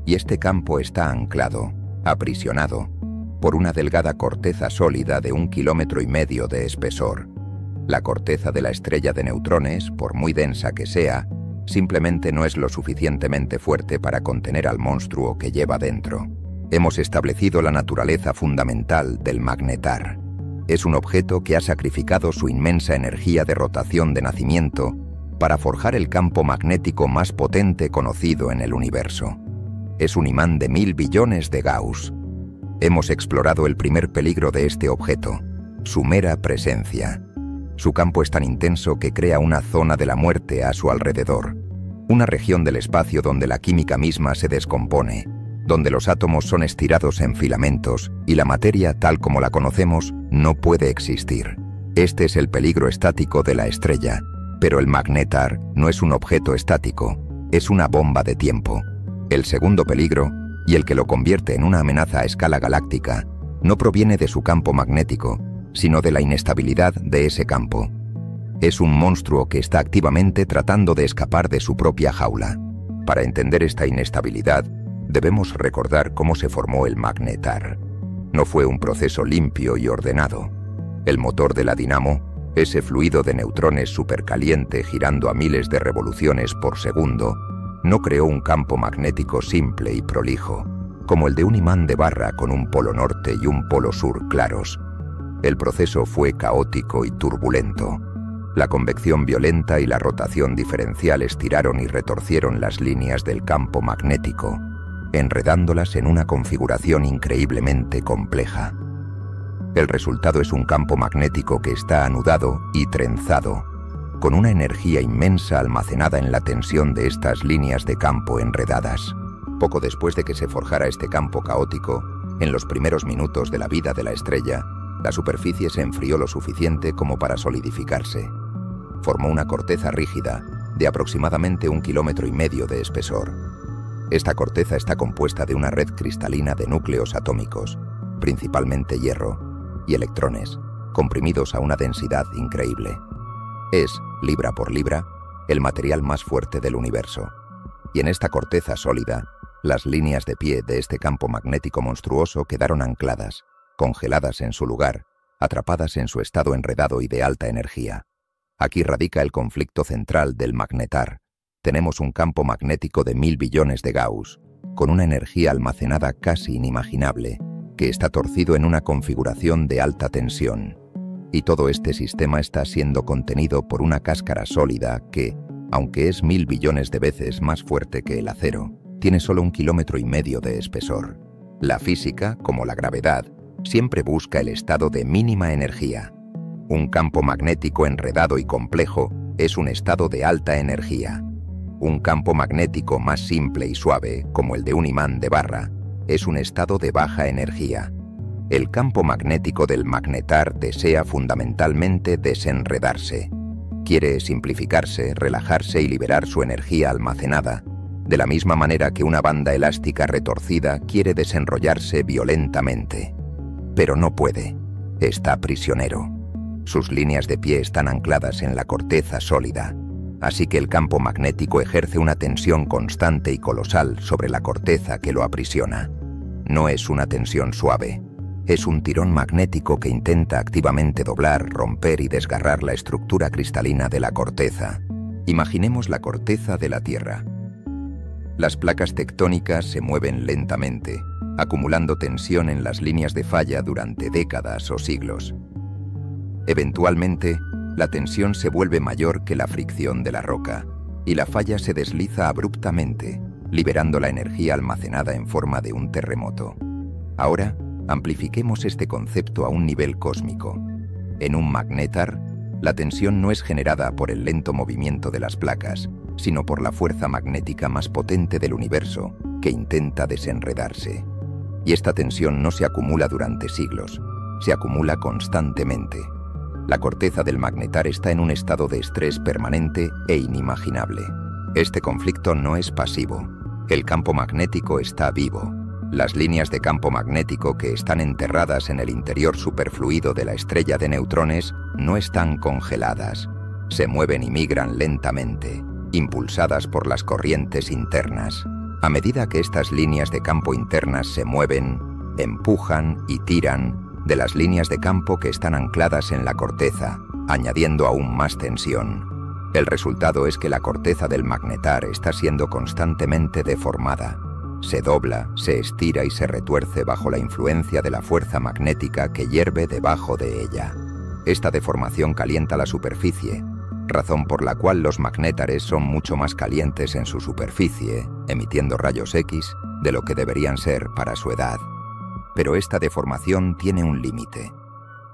Speaker 1: Y este campo está anclado, aprisionado, por una delgada corteza sólida de 1,5 kilómetros de espesor. La corteza de la estrella de neutrones, por muy densa que sea, simplemente no es lo suficientemente fuerte para contener al monstruo que lleva dentro. Hemos establecido la naturaleza fundamental del magnetar. Es un objeto que ha sacrificado su inmensa energía de rotación de nacimiento para forjar el campo magnético más potente conocido en el universo. Es un imán de 1000 billones de Gauss. Hemos explorado el primer peligro de este objeto, su mera presencia. Su campo es tan intenso que crea una zona de la muerte a su alrededor, una región del espacio donde la química misma se descompone, donde los átomos son estirados en filamentos y la materia tal como la conocemos no puede existir. Este es el peligro estático de la estrella, pero el magnetar no es un objeto estático, es una bomba de tiempo. El segundo peligro, y el que lo convierte en una amenaza a escala galáctica, no proviene de su campo magnético, sino de la inestabilidad de ese campo. Es un monstruo que está activamente tratando de escapar de su propia jaula. Para entender esta inestabilidad, debemos recordar cómo se formó el magnetar. No fue un proceso limpio y ordenado. El motor de la dinamo, ese fluido de neutrones supercaliente girando a miles de revoluciones por segundo, no creó un campo magnético simple y prolijo, como el de un imán de barra con un polo norte y un polo sur claros. El proceso fue caótico y turbulento. La convección violenta y la rotación diferencial estiraron y retorcieron las líneas del campo magnético, enredándolas en una configuración increíblemente compleja. El resultado es un campo magnético que está anudado y trenzado, con una energía inmensa almacenada en la tensión de estas líneas de campo enredadas. Poco después de que se forjara este campo caótico, en los primeros minutos de la vida de la estrella, la superficie se enfrió lo suficiente como para solidificarse. Formó una corteza rígida de aproximadamente 1,5 kilómetros de espesor. Esta corteza está compuesta de una red cristalina de núcleos atómicos, principalmente hierro, y electrones, comprimidos a una densidad increíble. Es, libra por libra, el material más fuerte del universo. Y en esta corteza sólida, las líneas de pie de este campo magnético monstruoso quedaron ancladas, congeladas en su lugar, atrapadas en su estado enredado y de alta energía. Aquí radica el conflicto central del magnetar. Tenemos un campo magnético de 1000 billones de Gauss, con una energía almacenada casi inimaginable, que está torcido en una configuración de alta tensión. Y todo este sistema está siendo contenido por una cáscara sólida que, aunque es 1000 billones de veces más fuerte que el acero, tiene solo 1,5 kilómetros de espesor. La física, como la gravedad, siempre busca el estado de mínima energía. Un campo magnético enredado y complejo es un estado de alta energía. Un campo magnético más simple y suave, como el de un imán de barra, es un estado de baja energía. El campo magnético del magnetar desea fundamentalmente desenredarse. Quiere simplificarse, relajarse y liberar su energía almacenada, de la misma manera que una banda elástica retorcida quiere desenrollarse violentamente. Pero no puede. Está prisionero. Sus líneas de pie están ancladas en la corteza sólida, así que el campo magnético ejerce una tensión constante y colosal sobre la corteza que lo aprisiona. No es una tensión suave, es un tirón magnético que intenta activamente doblar, romper y desgarrar la estructura cristalina de la corteza. Imaginemos la corteza de la Tierra. Las placas tectónicas se mueven lentamente, acumulando tensión en las líneas de falla durante décadas o siglos. Eventualmente, la tensión se vuelve mayor que la fricción de la roca, y la falla se desliza abruptamente, liberando la energía almacenada en forma de un terremoto. Ahora, amplifiquemos este concepto a un nivel cósmico. En un magnetar, la tensión no es generada por el lento movimiento de las placas, sino por la fuerza magnética más potente del universo, que intenta desenredarse. Y esta tensión no se acumula durante siglos, se acumula constantemente. La corteza del magnetar está en un estado de estrés permanente e inimaginable. Este conflicto no es pasivo. El campo magnético está vivo. Las líneas de campo magnético que están enterradas en el interior superfluido de la estrella de neutrones no están congeladas. Se mueven y migran lentamente, impulsadas por las corrientes internas. A medida que estas líneas de campo internas se mueven, empujan y tiran de las líneas de campo que están ancladas en la corteza, añadiendo aún más tensión. El resultado es que la corteza del magnetar está siendo constantemente deformada. Se dobla, se estira y se retuerce bajo la influencia de la fuerza magnética que hierve debajo de ella. Esta deformación calienta la superficie, razón por la cual los magnétares son mucho más calientes en su superficie, emitiendo rayos X, de lo que deberían ser para su edad. Pero esta deformación tiene un límite.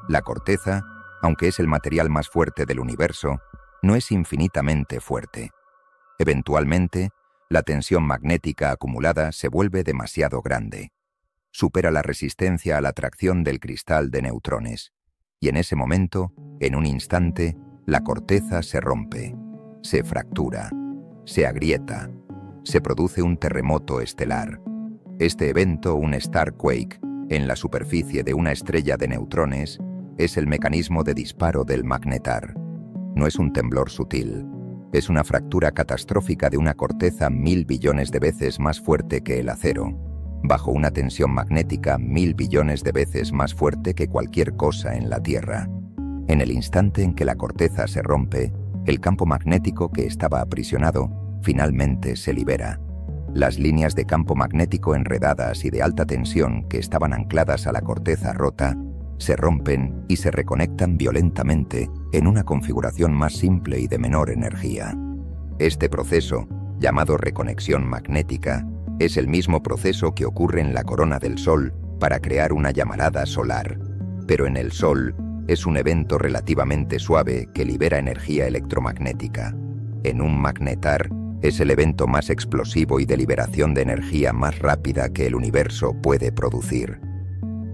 Speaker 1: La corteza, aunque es el material más fuerte del universo, no es infinitamente fuerte. Eventualmente, la tensión magnética acumulada se vuelve demasiado grande. Supera la resistencia a la atracción del cristal de neutrones. Y en ese momento, en un instante, la corteza se rompe, se fractura, se agrieta, se produce un terremoto estelar. Este evento, un starquake, en la superficie de una estrella de neutrones, es el mecanismo de disparo del magnetar. No es un temblor sutil, es una fractura catastrófica de una corteza 1000 billones de veces más fuerte que el acero, bajo una tensión magnética 1000 billones de veces más fuerte que cualquier cosa en la Tierra. En el instante en que la corteza se rompe, el campo magnético que estaba aprisionado finalmente se libera. Las líneas de campo magnético enredadas y de alta tensión que estaban ancladas a la corteza rota se rompen y se reconectan violentamente en una configuración más simple y de menor energía. Este proceso, llamado reconexión magnética, es el mismo proceso que ocurre en la corona del Sol para crear una llamarada solar. Pero en el Sol es un evento relativamente suave que libera energía electromagnética. En un magnetar es el evento más explosivo y de liberación de energía más rápida que el universo puede producir.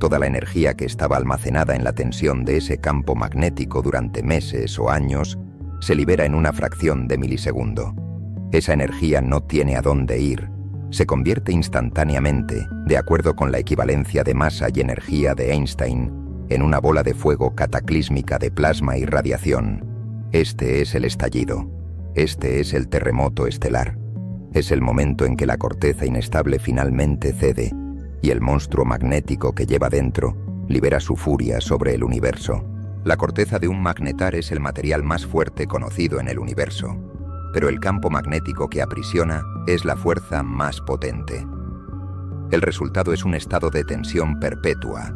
Speaker 1: Toda la energía que estaba almacenada en la tensión de ese campo magnético durante meses o años se libera en una fracción de milisegundo. Esa energía no tiene a dónde ir. Se convierte instantáneamente, de acuerdo con la equivalencia de masa y energía de Einstein, en una bola de fuego cataclísmica de plasma y radiación. Este es el estallido. Este es el terremoto estelar. Es el momento en que la corteza inestable finalmente cede y el monstruo magnético que lleva dentro libera su furia sobre el universo. La corteza de un magnetar es el material más fuerte conocido en el universo, pero el campo magnético que aprisiona es la fuerza más potente. El resultado es un estado de tensión perpetua.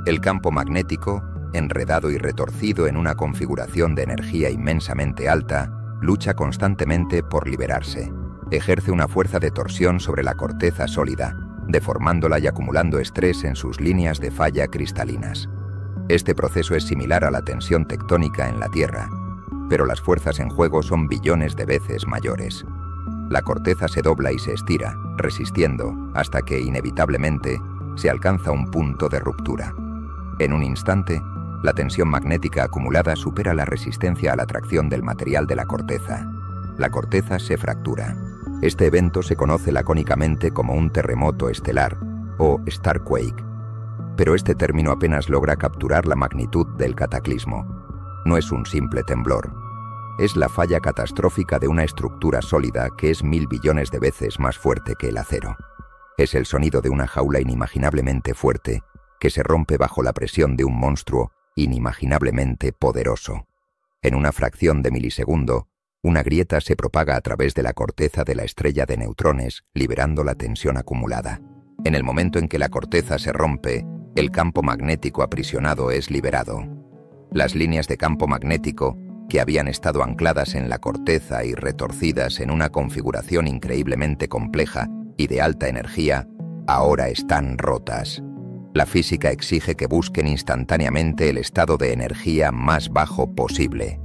Speaker 1: El campo magnético, enredado y retorcido en una configuración de energía inmensamente alta, lucha constantemente por liberarse. Ejerce una fuerza de torsión sobre la corteza sólida, deformándola y acumulando estrés en sus líneas de falla cristalinas. Este proceso es similar a la tensión tectónica en la Tierra, pero las fuerzas en juego son billones de veces mayores. La corteza se dobla y se estira, resistiendo, hasta que, inevitablemente, se alcanza un punto de ruptura. En un instante, la tensión magnética acumulada supera la resistencia a la atracción del material de la corteza. La corteza se fractura. Este evento se conoce lacónicamente como un terremoto estelar, o starquake. Pero este término apenas logra capturar la magnitud del cataclismo. No es un simple temblor. Es la falla catastrófica de una estructura sólida que es 1000 billones de veces más fuerte que el acero. Es el sonido de una jaula inimaginablemente fuerte que se rompe bajo la presión de un monstruo inimaginablemente poderoso. En una fracción de milisegundo, una grieta se propaga a través de la corteza de la estrella de neutrones, liberando la tensión acumulada. En el momento en que la corteza se rompe, el campo magnético aprisionado es liberado. Las líneas de campo magnético, que habían estado ancladas en la corteza y retorcidas en una configuración increíblemente compleja y de alta energía, ahora están rotas. La física exige que busquen instantáneamente el estado de energía más bajo posible.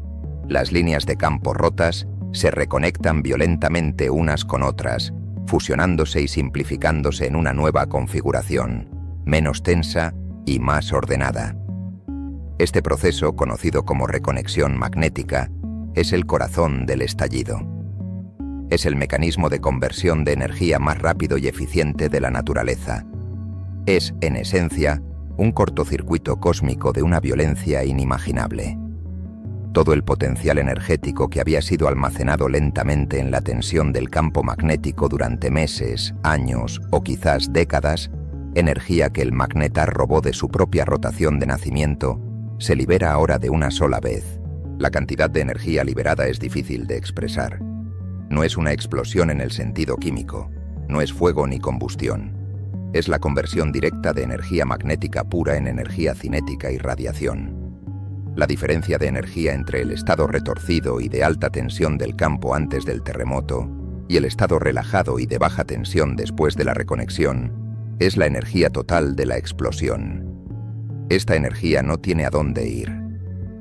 Speaker 1: Las líneas de campo rotas se reconectan violentamente unas con otras, fusionándose y simplificándose en una nueva configuración, menos tensa y más ordenada. Este proceso, conocido como reconexión magnética, es el corazón del estallido. Es el mecanismo de conversión de energía más rápido y eficiente de la naturaleza. Es, en esencia, un cortocircuito cósmico de una violencia inimaginable. Todo el potencial energético que había sido almacenado lentamente en la tensión del campo magnético durante meses, años o quizás décadas, energía que el magnetar robó de su propia rotación de nacimiento, se libera ahora de una sola vez. La cantidad de energía liberada es difícil de expresar. No es una explosión en el sentido químico, no es fuego ni combustión. Es la conversión directa de energía magnética pura en energía cinética y radiación. La diferencia de energía entre el estado retorcido y de alta tensión del campo antes del terremoto y el estado relajado y de baja tensión después de la reconexión es la energía total de la explosión. Esta energía no tiene a dónde ir.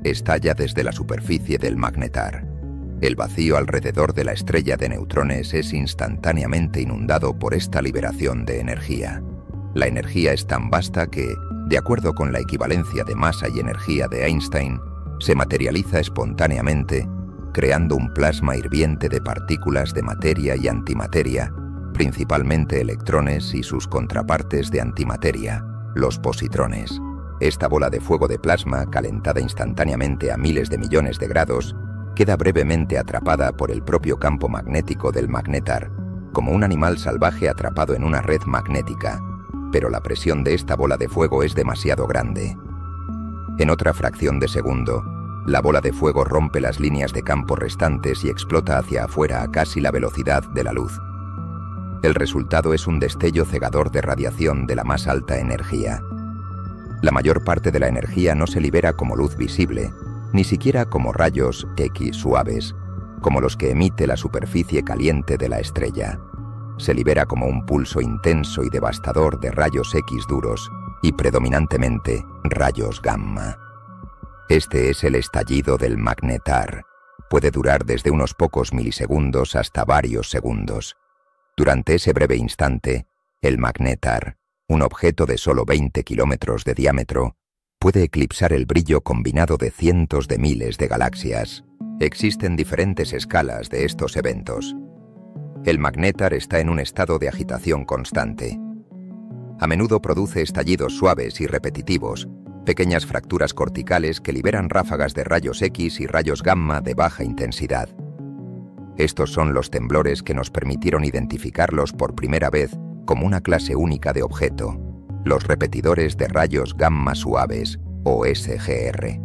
Speaker 1: Estalla desde la superficie del magnetar. El vacío alrededor de la estrella de neutrones es instantáneamente inundado por esta liberación de energía. La energía es tan vasta que, de acuerdo con la equivalencia de masa y energía de Einstein, se materializa espontáneamente, creando un plasma hirviente de partículas de materia y antimateria, principalmente electrones y sus contrapartes de antimateria, los positrones. Esta bola de fuego de plasma, calentada instantáneamente a miles de millones de grados, queda brevemente atrapada por el propio campo magnético del magnetar, como un animal salvaje atrapado en una red magnética, pero la presión de esta bola de fuego es demasiado grande. En otra fracción de segundo, la bola de fuego rompe las líneas de campo restantes y explota hacia afuera a casi la velocidad de la luz. El resultado es un destello cegador de radiación de la más alta energía. La mayor parte de la energía no se libera como luz visible, ni siquiera como rayos X suaves, como los que emite la superficie caliente de la estrella. Se libera como un pulso intenso y devastador de rayos X duros y predominantemente rayos gamma. Este es el estallido del magnetar. Puede durar desde unos pocos milisegundos hasta varios segundos. Durante ese breve instante, el magnetar, un objeto de solo 20 kilómetros de diámetro, puede eclipsar el brillo combinado de cientos de miles de galaxias. Existen diferentes escalas de estos eventos. El magnetar está en un estado de agitación constante. A menudo produce estallidos suaves y repetitivos, pequeñas fracturas corticales que liberan ráfagas de rayos X y rayos gamma de baja intensidad. Estos son los temblores que nos permitieron identificarlos por primera vez como una clase única de objeto, los repetidores de rayos gamma suaves, o SGR.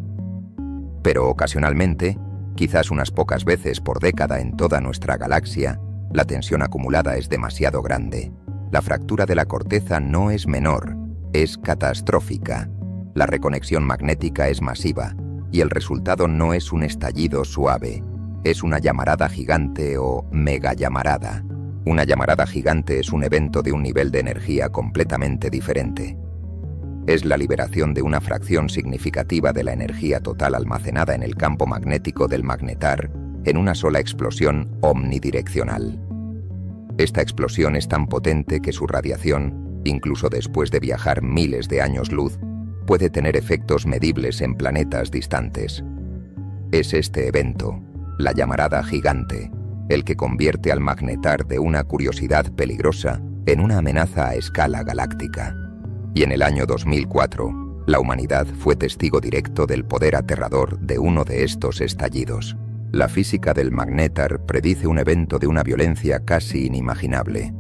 Speaker 1: Pero ocasionalmente, quizás unas pocas veces por década en toda nuestra galaxia, la tensión acumulada es demasiado grande. La fractura de la corteza no es menor, es catastrófica. La reconexión magnética es masiva, y el resultado no es un estallido suave, es una llamarada gigante o megallamarada. Una llamarada gigante es un evento de un nivel de energía completamente diferente. Es la liberación de una fracción significativa de la energía total almacenada en el campo magnético del magnetar en una sola explosión omnidireccional. Esta explosión es tan potente que su radiación, incluso después de viajar miles de años luz, puede tener efectos medibles en planetas distantes. Es este evento, la llamarada gigante, el que convierte al magnetar de una curiosidad peligrosa en una amenaza a escala galáctica. Y en el año 2004, la humanidad fue testigo directo del poder aterrador de uno de estos estallidos. La física del magnetar predice un evento de una violencia casi inimaginable.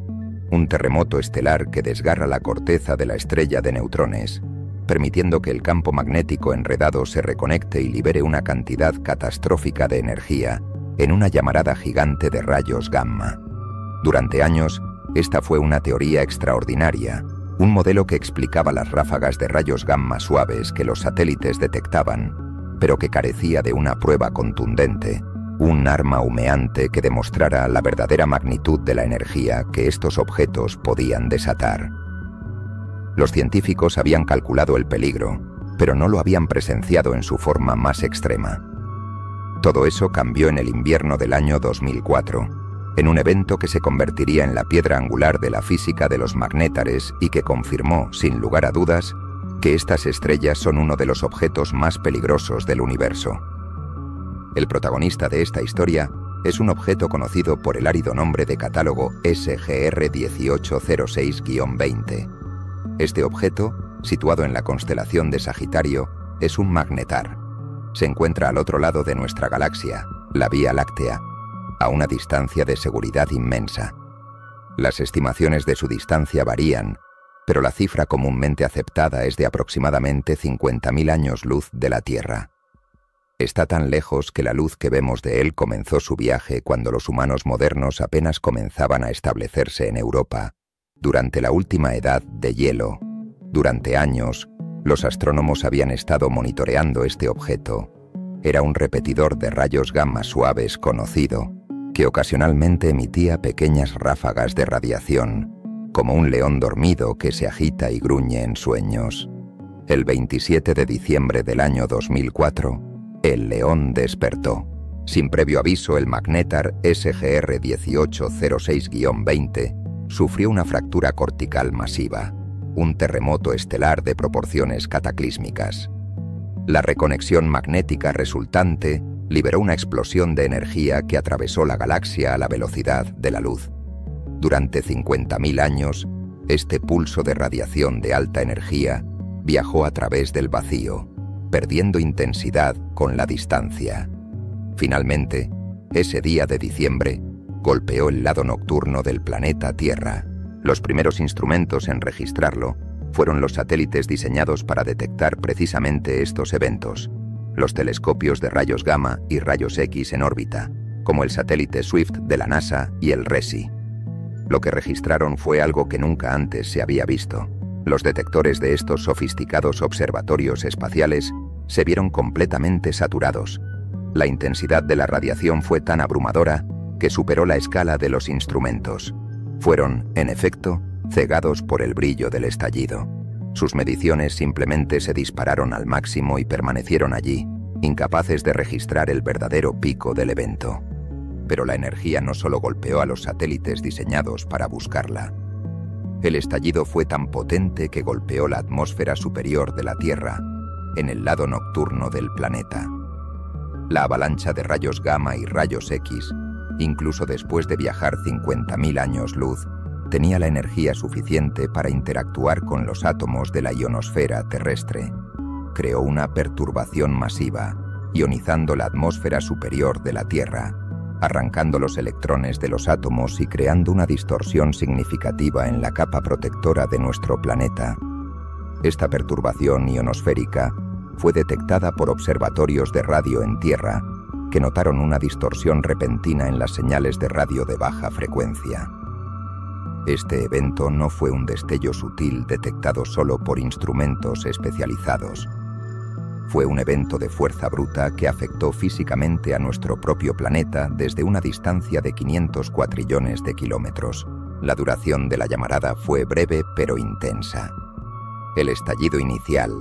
Speaker 1: Un terremoto estelar que desgarra la corteza de la estrella de neutrones, permitiendo que el campo magnético enredado se reconecte y libere una cantidad catastrófica de energía en una llamarada gigante de rayos gamma. Durante años, esta fue una teoría extraordinaria, un modelo que explicaba las ráfagas de rayos gamma suaves que los satélites detectaban, pero que carecía de una prueba contundente, un arma humeante que demostrara la verdadera magnitud de la energía que estos objetos podían desatar. Los científicos habían calculado el peligro, pero no lo habían presenciado en su forma más extrema. Todo eso cambió en el invierno del año 2004, en un evento que se convertiría en la piedra angular de la física de los magnétares y que confirmó, sin lugar a dudas, que estas estrellas son uno de los objetos más peligrosos del universo. El protagonista de esta historia es un objeto conocido por el árido nombre de catálogo SGR 1806-20. Este objeto, situado en la constelación de Sagitario, es un magnetar. Se encuentra al otro lado de nuestra galaxia, la Vía Láctea, a una distancia de seguridad inmensa. Las estimaciones de su distancia varían, pero la cifra comúnmente aceptada es de aproximadamente 50.000 años luz de la Tierra. Está tan lejos que la luz que vemos de él comenzó su viaje cuando los humanos modernos apenas comenzaban a establecerse en Europa, durante la última edad de hielo. Durante años, los astrónomos habían estado monitoreando este objeto. Era un repetidor de rayos gamma suaves conocido, que ocasionalmente emitía pequeñas ráfagas de radiación, como un león dormido que se agita y gruñe en sueños. El 27 de diciembre del año 2004, el león despertó. Sin previo aviso, el magnétar SGR 1806-20 sufrió una fractura cortical masiva, un terremoto estelar de proporciones cataclísmicas. La reconexión magnética resultante liberó una explosión de energía que atravesó la galaxia a la velocidad de la luz. Durante 50.000 años, este pulso de radiación de alta energía viajó a través del vacío, perdiendo intensidad con la distancia. Finalmente, ese día de diciembre, golpeó el lado nocturno del planeta Tierra. Los primeros instrumentos en registrarlo fueron los satélites diseñados para detectar precisamente estos eventos, los telescopios de rayos gamma y rayos X en órbita, como el satélite Swift de la NASA y el RESI. Lo que registraron fue algo que nunca antes se había visto. Los detectores de estos sofisticados observatorios espaciales se vieron completamente saturados. La intensidad de la radiación fue tan abrumadora que superó la escala de los instrumentos. Fueron, en efecto, cegados por el brillo del estallido. Sus mediciones simplemente se dispararon al máximo y permanecieron allí, incapaces de registrar el verdadero pico del evento. Pero la energía no solo golpeó a los satélites diseñados para buscarla. El estallido fue tan potente que golpeó la atmósfera superior de la Tierra, en el lado nocturno del planeta. La avalancha de rayos gamma y rayos X, incluso después de viajar 50.000 años luz, tenía la energía suficiente para interactuar con los átomos de la ionosfera terrestre. Creó una perturbación masiva, ionizando la atmósfera superior de la Tierra, arrancando los electrones de los átomos y creando una distorsión significativa en la capa protectora de nuestro planeta. Esta perturbación ionosférica fue detectada por observatorios de radio en Tierra, que notaron una distorsión repentina en las señales de radio de baja frecuencia. Este evento no fue un destello sutil detectado solo por instrumentos especializados. Fue un evento de fuerza bruta que afectó físicamente a nuestro propio planeta desde una distancia de 500 cuatrillones de kilómetros. La duración de la llamarada fue breve pero intensa. El estallido inicial,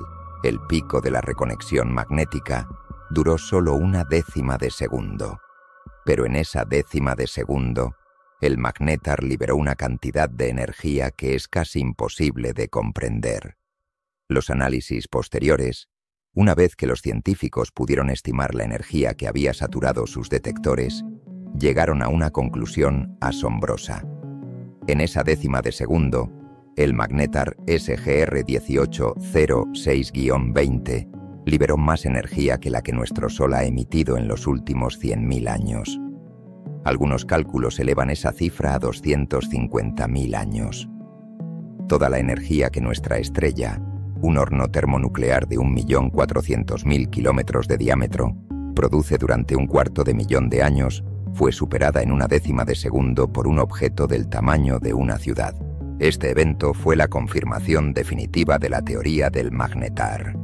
Speaker 1: el pico de la reconexión magnética, duró solo 1/10 de segundo. Pero en esa 1/10 de segundo, el magnétar liberó una cantidad de energía que es casi imposible de comprender. Los análisis posteriores, una vez que los científicos pudieron estimar la energía que había saturado sus detectores, llegaron a una conclusión asombrosa. En esa 1/10 de segundo, el magnétar SGR 1806-20 liberó más energía que la que nuestro Sol ha emitido en los últimos 100.000 años. Algunos cálculos elevan esa cifra a 250.000 años. Toda la energía que nuestra estrella, un horno termonuclear de 1.400.000 kilómetros de diámetro, produce durante 1/4 de años, fue superada en 1/10 de segundo por un objeto del tamaño de una ciudad. Este evento fue la confirmación definitiva de la teoría del magnetar.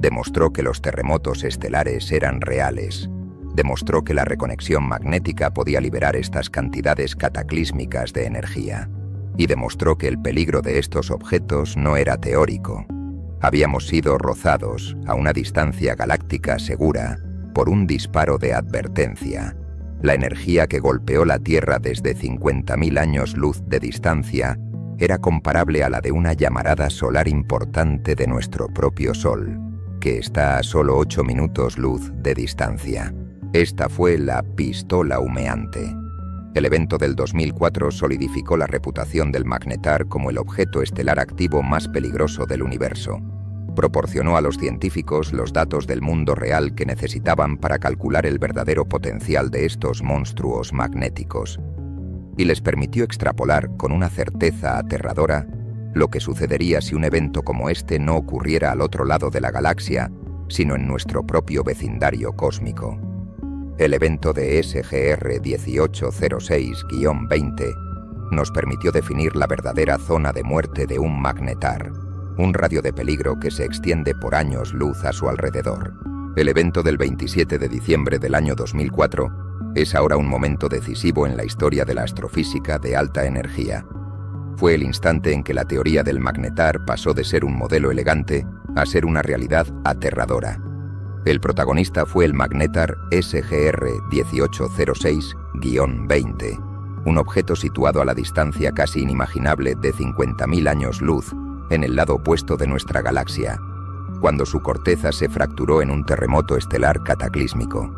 Speaker 1: Demostró que los terremotos estelares eran reales. Demostró que la reconexión magnética podía liberar estas cantidades cataclísmicas de energía. Y demostró que el peligro de estos objetos no era teórico. Habíamos sido rozados a una distancia galáctica segura por un disparo de advertencia. La energía que golpeó la Tierra desde 50.000 años luz de distancia era comparable a la de una llamarada solar importante de nuestro propio Sol, que está a solo 8 minutos luz de distancia. Esta fue la pistola humeante. El evento del 2004 solidificó la reputación del magnetar como el objeto estelar activo más peligroso del universo. Proporcionó a los científicos los datos del mundo real que necesitaban para calcular el verdadero potencial de estos monstruos magnéticos, y les permitió extrapolar con una certeza aterradora lo que sucedería si un evento como este no ocurriera al otro lado de la galaxia, sino en nuestro propio vecindario cósmico. El evento de SGR 1806-20 nos permitió definir la verdadera zona de muerte de un magnetar, un radio de peligro que se extiende por años luz a su alrededor. El evento del 27 de diciembre del año 2004 es ahora un momento decisivo en la historia de la astrofísica de alta energía. Fue el instante en que la teoría del magnetar pasó de ser un modelo elegante a ser una realidad aterradora. El protagonista fue el magnetar SGR 1806-20, un objeto situado a la distancia casi inimaginable de 50.000 años luz en el lado opuesto de nuestra galaxia, cuando su corteza se fracturó en un terremoto estelar cataclísmico.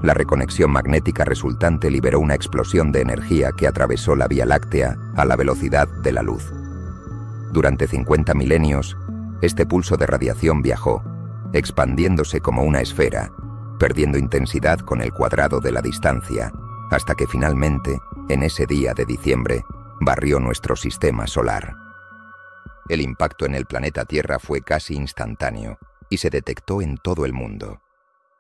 Speaker 1: La reconexión magnética resultante liberó una explosión de energía que atravesó la Vía Láctea a la velocidad de la luz. Durante 50 milenios, este pulso de radiación viajó, expandiéndose como una esfera, perdiendo intensidad con el cuadrado de la distancia, hasta que finalmente, en ese día de diciembre, barrió nuestro sistema solar. El impacto en el planeta Tierra fue casi instantáneo y se detectó en todo el mundo.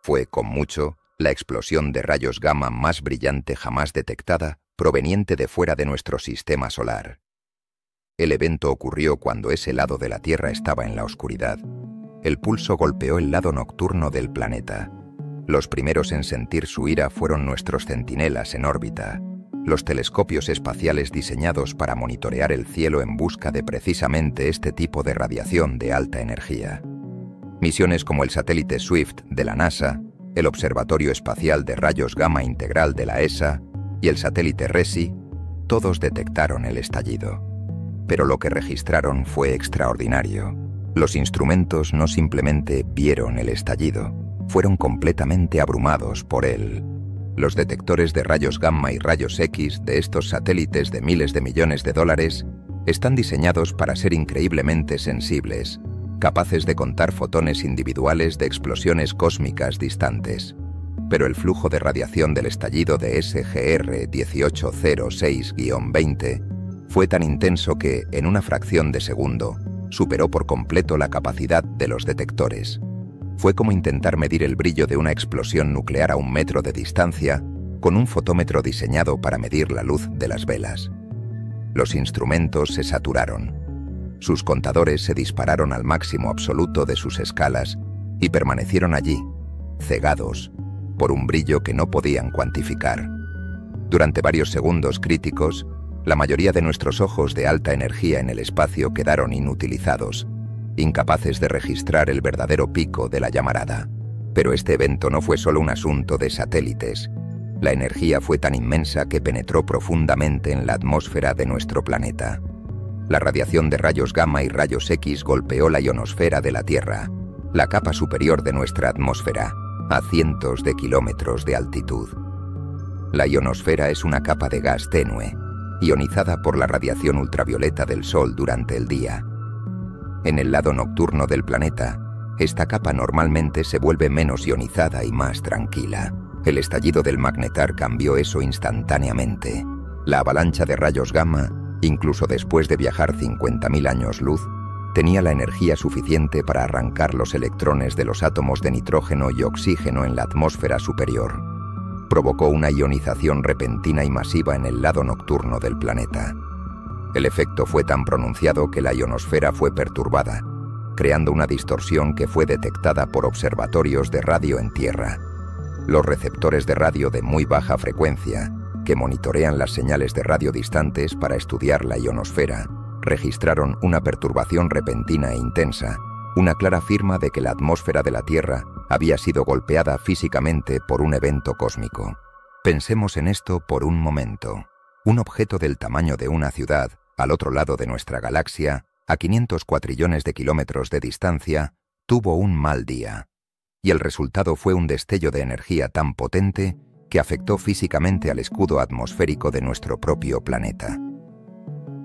Speaker 1: Fue, con mucho, la explosión de rayos gamma más brillante jamás detectada proveniente de fuera de nuestro sistema solar. El evento ocurrió cuando ese lado de la Tierra estaba en la oscuridad. El pulso golpeó el lado nocturno del planeta. Los primeros en sentir su ira fueron nuestros centinelas en órbita, los telescopios espaciales diseñados para monitorear el cielo en busca de precisamente este tipo de radiación de alta energía. Misiones como el satélite Swift de la NASA, el Observatorio Espacial de Rayos Gamma Integral de la ESA y el satélite RESI, todos detectaron el estallido. Pero lo que registraron fue extraordinario. Los instrumentos no simplemente vieron el estallido, fueron completamente abrumados por él. Los detectores de rayos gamma y rayos X de estos satélites de miles de millones de dólares están diseñados para ser increíblemente sensibles, capaces de contar fotones individuales de explosiones cósmicas distantes. Pero el flujo de radiación del estallido de SGR 1806-20 fue tan intenso que, en una fracción de segundo, superó por completo la capacidad de los detectores. Fue como intentar medir el brillo de una explosión nuclear a 1 metro de distancia con un fotómetro diseñado para medir la luz de las velas. Los instrumentos se saturaron. Sus contadores se dispararon al máximo absoluto de sus escalas y permanecieron allí, cegados, por un brillo que no podían cuantificar. Durante varios segundos críticos, la mayoría de nuestros ojos de alta energía en el espacio quedaron inutilizados, incapaces de registrar el verdadero pico de la llamarada. Pero este evento no fue solo un asunto de satélites. La energía fue tan inmensa que penetró profundamente en la atmósfera de nuestro planeta. La radiación de rayos gamma y rayos X golpeó la ionosfera de la Tierra, la capa superior de nuestra atmósfera, a cientos de kilómetros de altitud. La ionosfera es una capa de gas tenue, ionizada por la radiación ultravioleta del Sol durante el día. En el lado nocturno del planeta, esta capa normalmente se vuelve menos ionizada y más tranquila. El estallido del magnetar cambió eso instantáneamente. La avalancha de rayos gamma, incluso después de viajar 50.000 años luz, Tenía la energía suficiente para arrancar los electrones de los átomos de nitrógeno y oxígeno en la atmósfera superior. Provocó una ionización repentina y masiva en el lado nocturno del planeta. El efecto fue tan pronunciado que la ionosfera fue perturbada, creando una distorsión que fue detectada por observatorios de radio en Tierra. Los receptores de radio de muy baja frecuencia, que monitorean las señales de radio distantes para estudiar la ionosfera, registraron una perturbación repentina e intensa, una clara firma de que la atmósfera de la Tierra había sido golpeada físicamente por un evento cósmico. Pensemos en esto por un momento. Un objeto del tamaño de una ciudad, al otro lado de nuestra galaxia, a 500 cuatrillones de kilómetros de distancia, tuvo un mal día. Y el resultado fue un destello de energía tan potente que afectó físicamente al escudo atmosférico de nuestro propio planeta.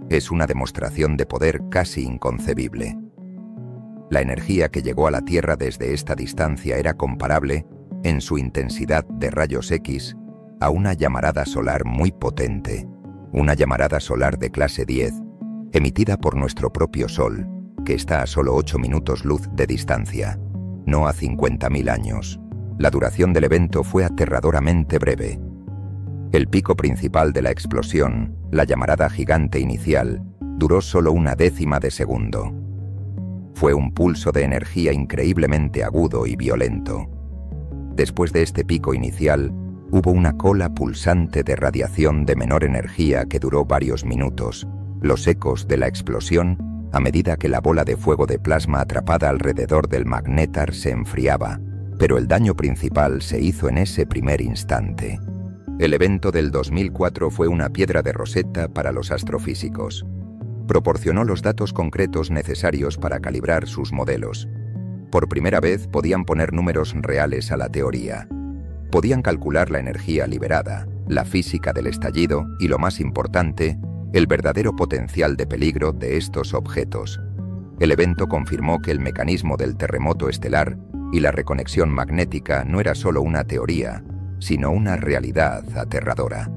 Speaker 1: Es una demostración de poder casi inconcebible. La energía que llegó a la Tierra desde esta distancia era comparable, en su intensidad de rayos X, a una llamarada solar muy potente, una llamarada solar de clase 10, emitida por nuestro propio Sol, que está a solo 8 minutos luz de distancia, no a 50.000 años. La duración del evento fue aterradoramente breve. El pico principal de la explosión, la llamarada gigante inicial, duró solo 1/10 de segundo. Fue un pulso de energía increíblemente agudo y violento. Después de este pico inicial, hubo una cola pulsante de radiación de menor energía que duró varios minutos. Los ecos de la explosión, a medida que la bola de fuego de plasma atrapada alrededor del magnetar se enfriaba, pero el daño principal se hizo en ese primer instante. El evento del 2004 fue una piedra de Rosetta para los astrofísicos. Proporcionó los datos concretos necesarios para calibrar sus modelos. Por primera vez podían poner números reales a la teoría. Podían calcular la energía liberada, la física del estallido y, lo más importante, el verdadero potencial de peligro de estos objetos. El evento confirmó que el mecanismo del terremoto estelar y la reconexión magnética no era solo una teoría, sino una realidad aterradora.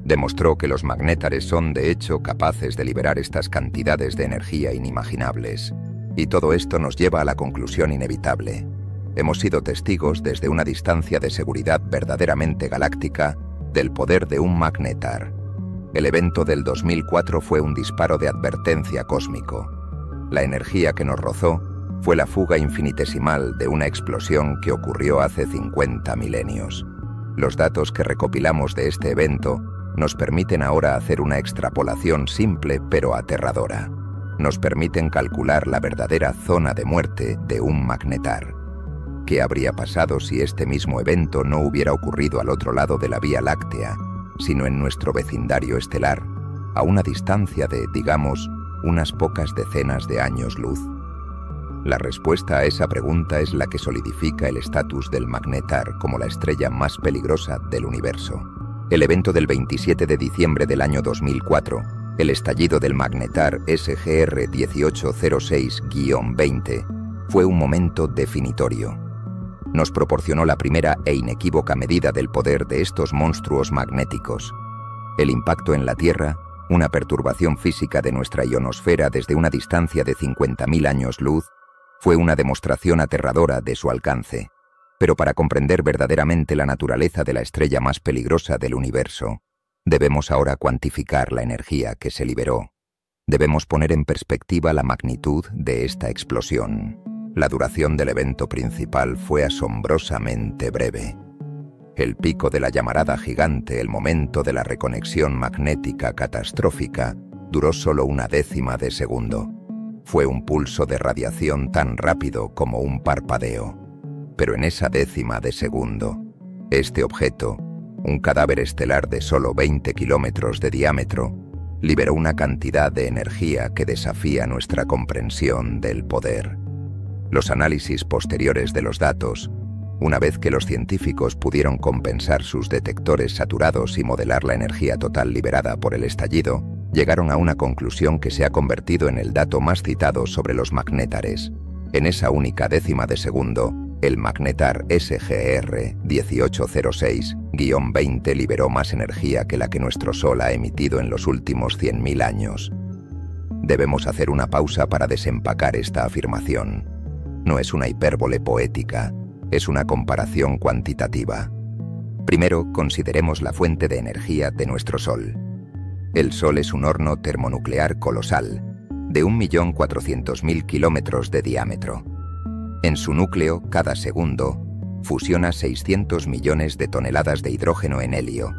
Speaker 1: Demostró que los magnétares son de hecho capaces de liberar estas cantidades de energía inimaginables. Y todo esto nos lleva a la conclusión inevitable. Hemos sido testigos desde una distancia de seguridad verdaderamente galáctica del poder de un magnetar. El evento del 2004 fue un disparo de advertencia cósmico. La energía que nos rozó fue la fuga infinitesimal de una explosión que ocurrió hace 50 milenios. Los datos que recopilamos de este evento nos permiten ahora hacer una extrapolación simple pero aterradora. Nos permiten calcular la verdadera zona de muerte de un magnetar. ¿Qué habría pasado si este mismo evento no hubiera ocurrido al otro lado de la Vía Láctea, sino en nuestro vecindario estelar, a una distancia de, digamos, unas pocas decenas de años luz? La respuesta a esa pregunta es la que solidifica el estatus del magnetar como la estrella más peligrosa del universo. El evento del 27 de diciembre del año 2004, el estallido del magnetar SGR 1806-20, fue un momento definitorio. Nos proporcionó la primera e inequívoca medida del poder de estos monstruos magnéticos. El impacto en la Tierra, una perturbación física de nuestra ionosfera desde una distancia de 50.000 años luz, fue una demostración aterradora de su alcance. Pero para comprender verdaderamente la naturaleza de la estrella más peligrosa del universo, debemos ahora cuantificar la energía que se liberó. Debemos poner en perspectiva la magnitud de esta explosión. La duración del evento principal fue asombrosamente breve. El pico de la llamarada gigante, el momento de la reconexión magnética catastrófica, duró solo 1/10 de segundo. Fue un pulso de radiación tan rápido como un parpadeo. Pero en esa 1/10 de segundo, este objeto, un cadáver estelar de solo 20 kilómetros de diámetro, liberó una cantidad de energía que desafía nuestra comprensión del poder. Los análisis posteriores de los datos, una vez que los científicos pudieron compensar sus detectores saturados y modelar la energía total liberada por el estallido, llegaron a una conclusión que se ha convertido en el dato más citado sobre los magnétares. En esa única 1/10 de segundo, el magnetar SGR 1806-20 liberó más energía que la que nuestro Sol ha emitido en los últimos 100.000 años. Debemos hacer una pausa para desempacar esta afirmación. No es una hipérbole poética, es una comparación cuantitativa. Primero, consideremos la fuente de energía de nuestro Sol. El Sol es un horno termonuclear colosal, de 1.400.000 kilómetros de diámetro. En su núcleo, cada segundo, fusiona 600 millones de toneladas de hidrógeno en helio,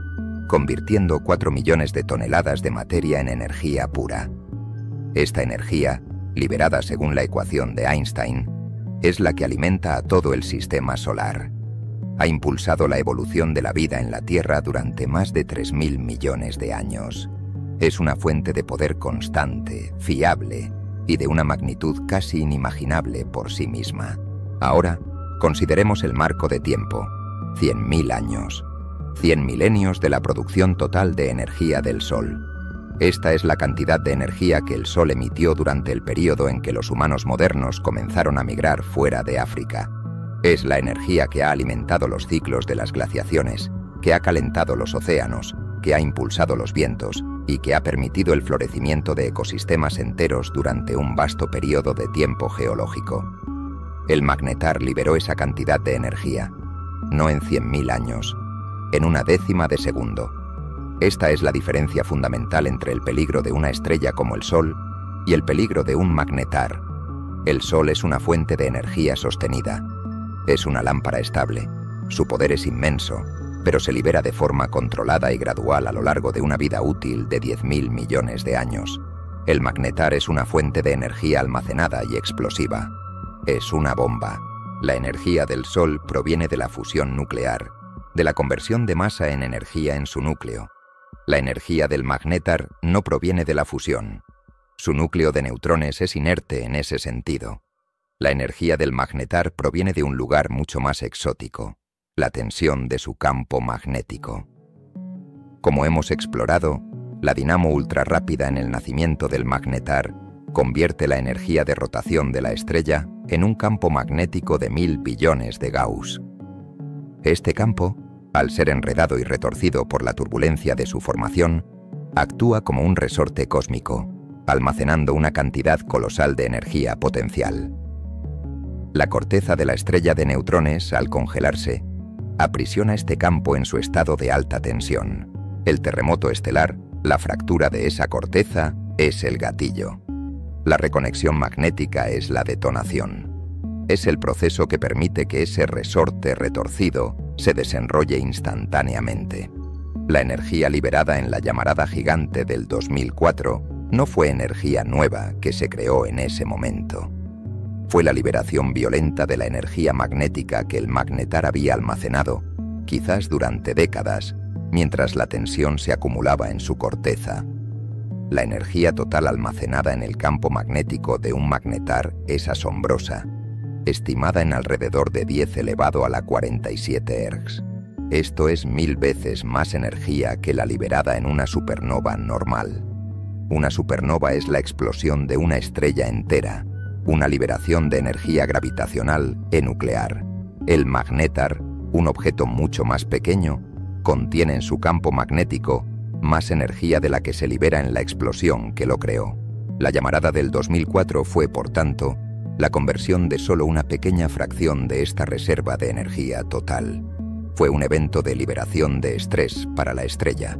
Speaker 1: convirtiendo 4 millones de toneladas de materia en energía pura. Esta energía, liberada según la ecuación de Einstein, es la que alimenta a todo el sistema solar. Ha impulsado la evolución de la vida en la Tierra durante más de 3.000 millones de años. Es una fuente de poder constante, fiable y de una magnitud casi inimaginable por sí misma. Ahora, consideremos el marco de tiempo, 100.000 años. 100 milenios de la producción total de energía del Sol. Esta es la cantidad de energía que el Sol emitió durante el período en que los humanos modernos comenzaron a migrar fuera de África. Es la energía que ha alimentado los ciclos de las glaciaciones, que ha calentado los océanos, que ha impulsado los vientos y que ha permitido el florecimiento de ecosistemas enteros durante un vasto período de tiempo geológico. El magnetar liberó esa cantidad de energía, no en 100.000 años, en una décima de segundo. Esta es la diferencia fundamental entre el peligro de una estrella como el Sol y el peligro de un magnetar. El Sol es una fuente de energía sostenida. Es una lámpara estable. Su poder es inmenso, pero se libera de forma controlada y gradual a lo largo de una vida útil de 10.000 millones de años. El magnetar es una fuente de energía almacenada y explosiva. Es una bomba. La energía del Sol proviene de la fusión nuclear, de la conversión de masa en energía en su núcleo. La energía del magnetar no proviene de la fusión. Su núcleo de neutrones es inerte en ese sentido. La energía del magnetar proviene de un lugar mucho más exótico, la tensión de su campo magnético. Como hemos explorado, la dinamo ultrarrápida en el nacimiento del magnetar convierte la energía de rotación de la estrella en un campo magnético de 1.000 billones de Gauss. Este campo, al ser enredado y retorcido por la turbulencia de su formación, actúa como un resorte cósmico, almacenando una cantidad colosal de energía potencial. La corteza de la estrella de neutrones, al congelarse, aprisiona este campo en su estado de alta tensión. El terremoto estelar, la fractura de esa corteza, es el gatillo. La reconexión magnética es la detonación. Es el proceso que permite que ese resorte retorcido se desenrolle instantáneamente. La energía liberada en la llamarada gigante del 2004 no fue energía nueva que se creó en ese momento. Fue la liberación violenta de la energía magnética que el magnetar había almacenado, quizás durante décadas, mientras la tensión se acumulaba en su corteza. La energía total almacenada en el campo magnético de un magnetar es asombrosa, estimada en alrededor de 10 elevado a la 47 ergs. Esto es 1000 veces más energía que la liberada en una supernova normal. Una supernova es la explosión de una estrella entera, una liberación de energía gravitacional e nuclear. El magnetar, un objeto mucho más pequeño, contiene en su campo magnético más energía de la que se libera en la explosión que lo creó. La llamarada del 2004 fue, por tanto, la conversión de solo una pequeña fracción de esta reserva de energía total. Fue un evento de liberación de estrés para la estrella,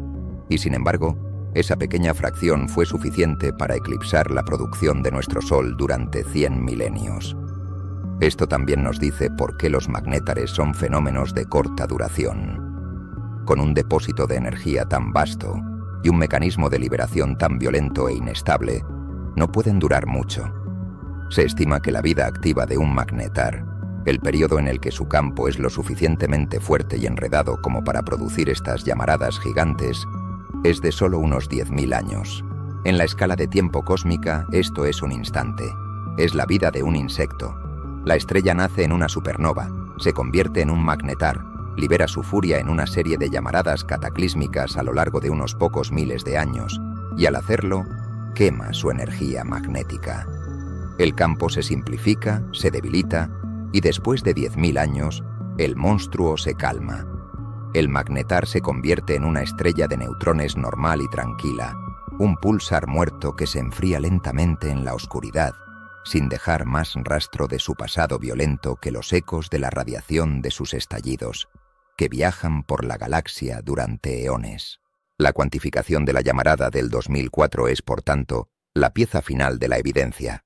Speaker 1: y sin embargo, esa pequeña fracción fue suficiente para eclipsar la producción de nuestro Sol durante 100 milenios. Esto también nos dice por qué los magnétares son fenómenos de corta duración. Con un depósito de energía tan vasto y un mecanismo de liberación tan violento e inestable, no pueden durar mucho. Se estima que la vida activa de un magnetar, el periodo en el que su campo es lo suficientemente fuerte y enredado como para producir estas llamaradas gigantes, es de solo unos 10.000 años. En la escala de tiempo cósmica, esto es un instante. Es la vida de un insecto. La estrella nace en una supernova, se convierte en un magnetar, libera su furia en una serie de llamaradas cataclísmicas a lo largo de unos pocos miles de años, y al hacerlo, quema su energía magnética. El campo se simplifica, se debilita, y después de 10.000 años, el monstruo se calma. El magnetar se convierte en una estrella de neutrones normal y tranquila, un púlsar muerto que se enfría lentamente en la oscuridad, sin dejar más rastro de su pasado violento que los ecos de la radiación de sus estallidos, que viajan por la galaxia durante eones. La cuantificación de la llamarada del 2004 es, por tanto, la pieza final de la evidencia.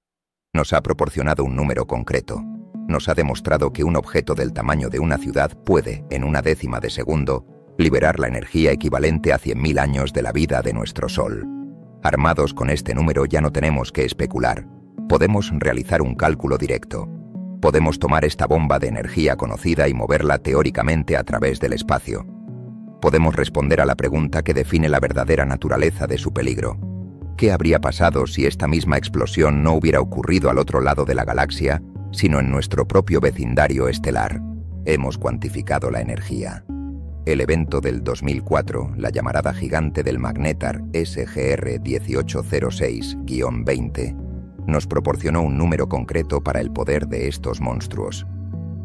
Speaker 1: Nos ha proporcionado un número concreto. Nos ha demostrado que un objeto del tamaño de una ciudad puede, en una décima de segundo, liberar la energía equivalente a 100.000 años de la vida de nuestro Sol. Armados con este número ya no tenemos que especular. Podemos realizar un cálculo directo. Podemos tomar esta bomba de energía conocida y moverla teóricamente a través del espacio. Podemos responder a la pregunta que define la verdadera naturaleza de su peligro. ¿Qué habría pasado si esta misma explosión no hubiera ocurrido al otro lado de la galaxia, sino en nuestro propio vecindario estelar? Hemos cuantificado la energía. El evento del 2004, la llamarada gigante del Magnetar SGR 1806-20, nos proporcionó un número concreto para el poder de estos monstruos.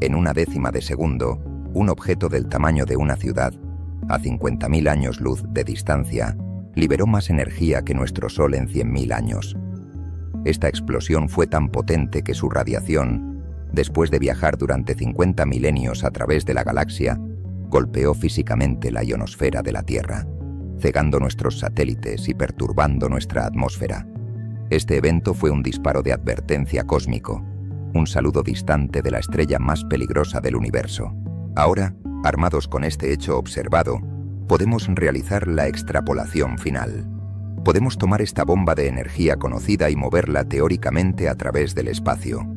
Speaker 1: En una décima de segundo, un objeto del tamaño de una ciudad, a 50.000 años luz de distancia, liberó más energía que nuestro Sol en 100.000 años. Esta explosión fue tan potente que su radiación, después de viajar durante 50 milenios a través de la galaxia, golpeó físicamente la ionosfera de la Tierra, cegando nuestros satélites y perturbando nuestra atmósfera. Este evento fue un disparo de advertencia cósmico, un saludo distante de la estrella más peligrosa del universo. Ahora, armados con este hecho observado, podemos realizar la extrapolación final. Podemos tomar esta bomba de energía conocida y moverla teóricamente a través del espacio.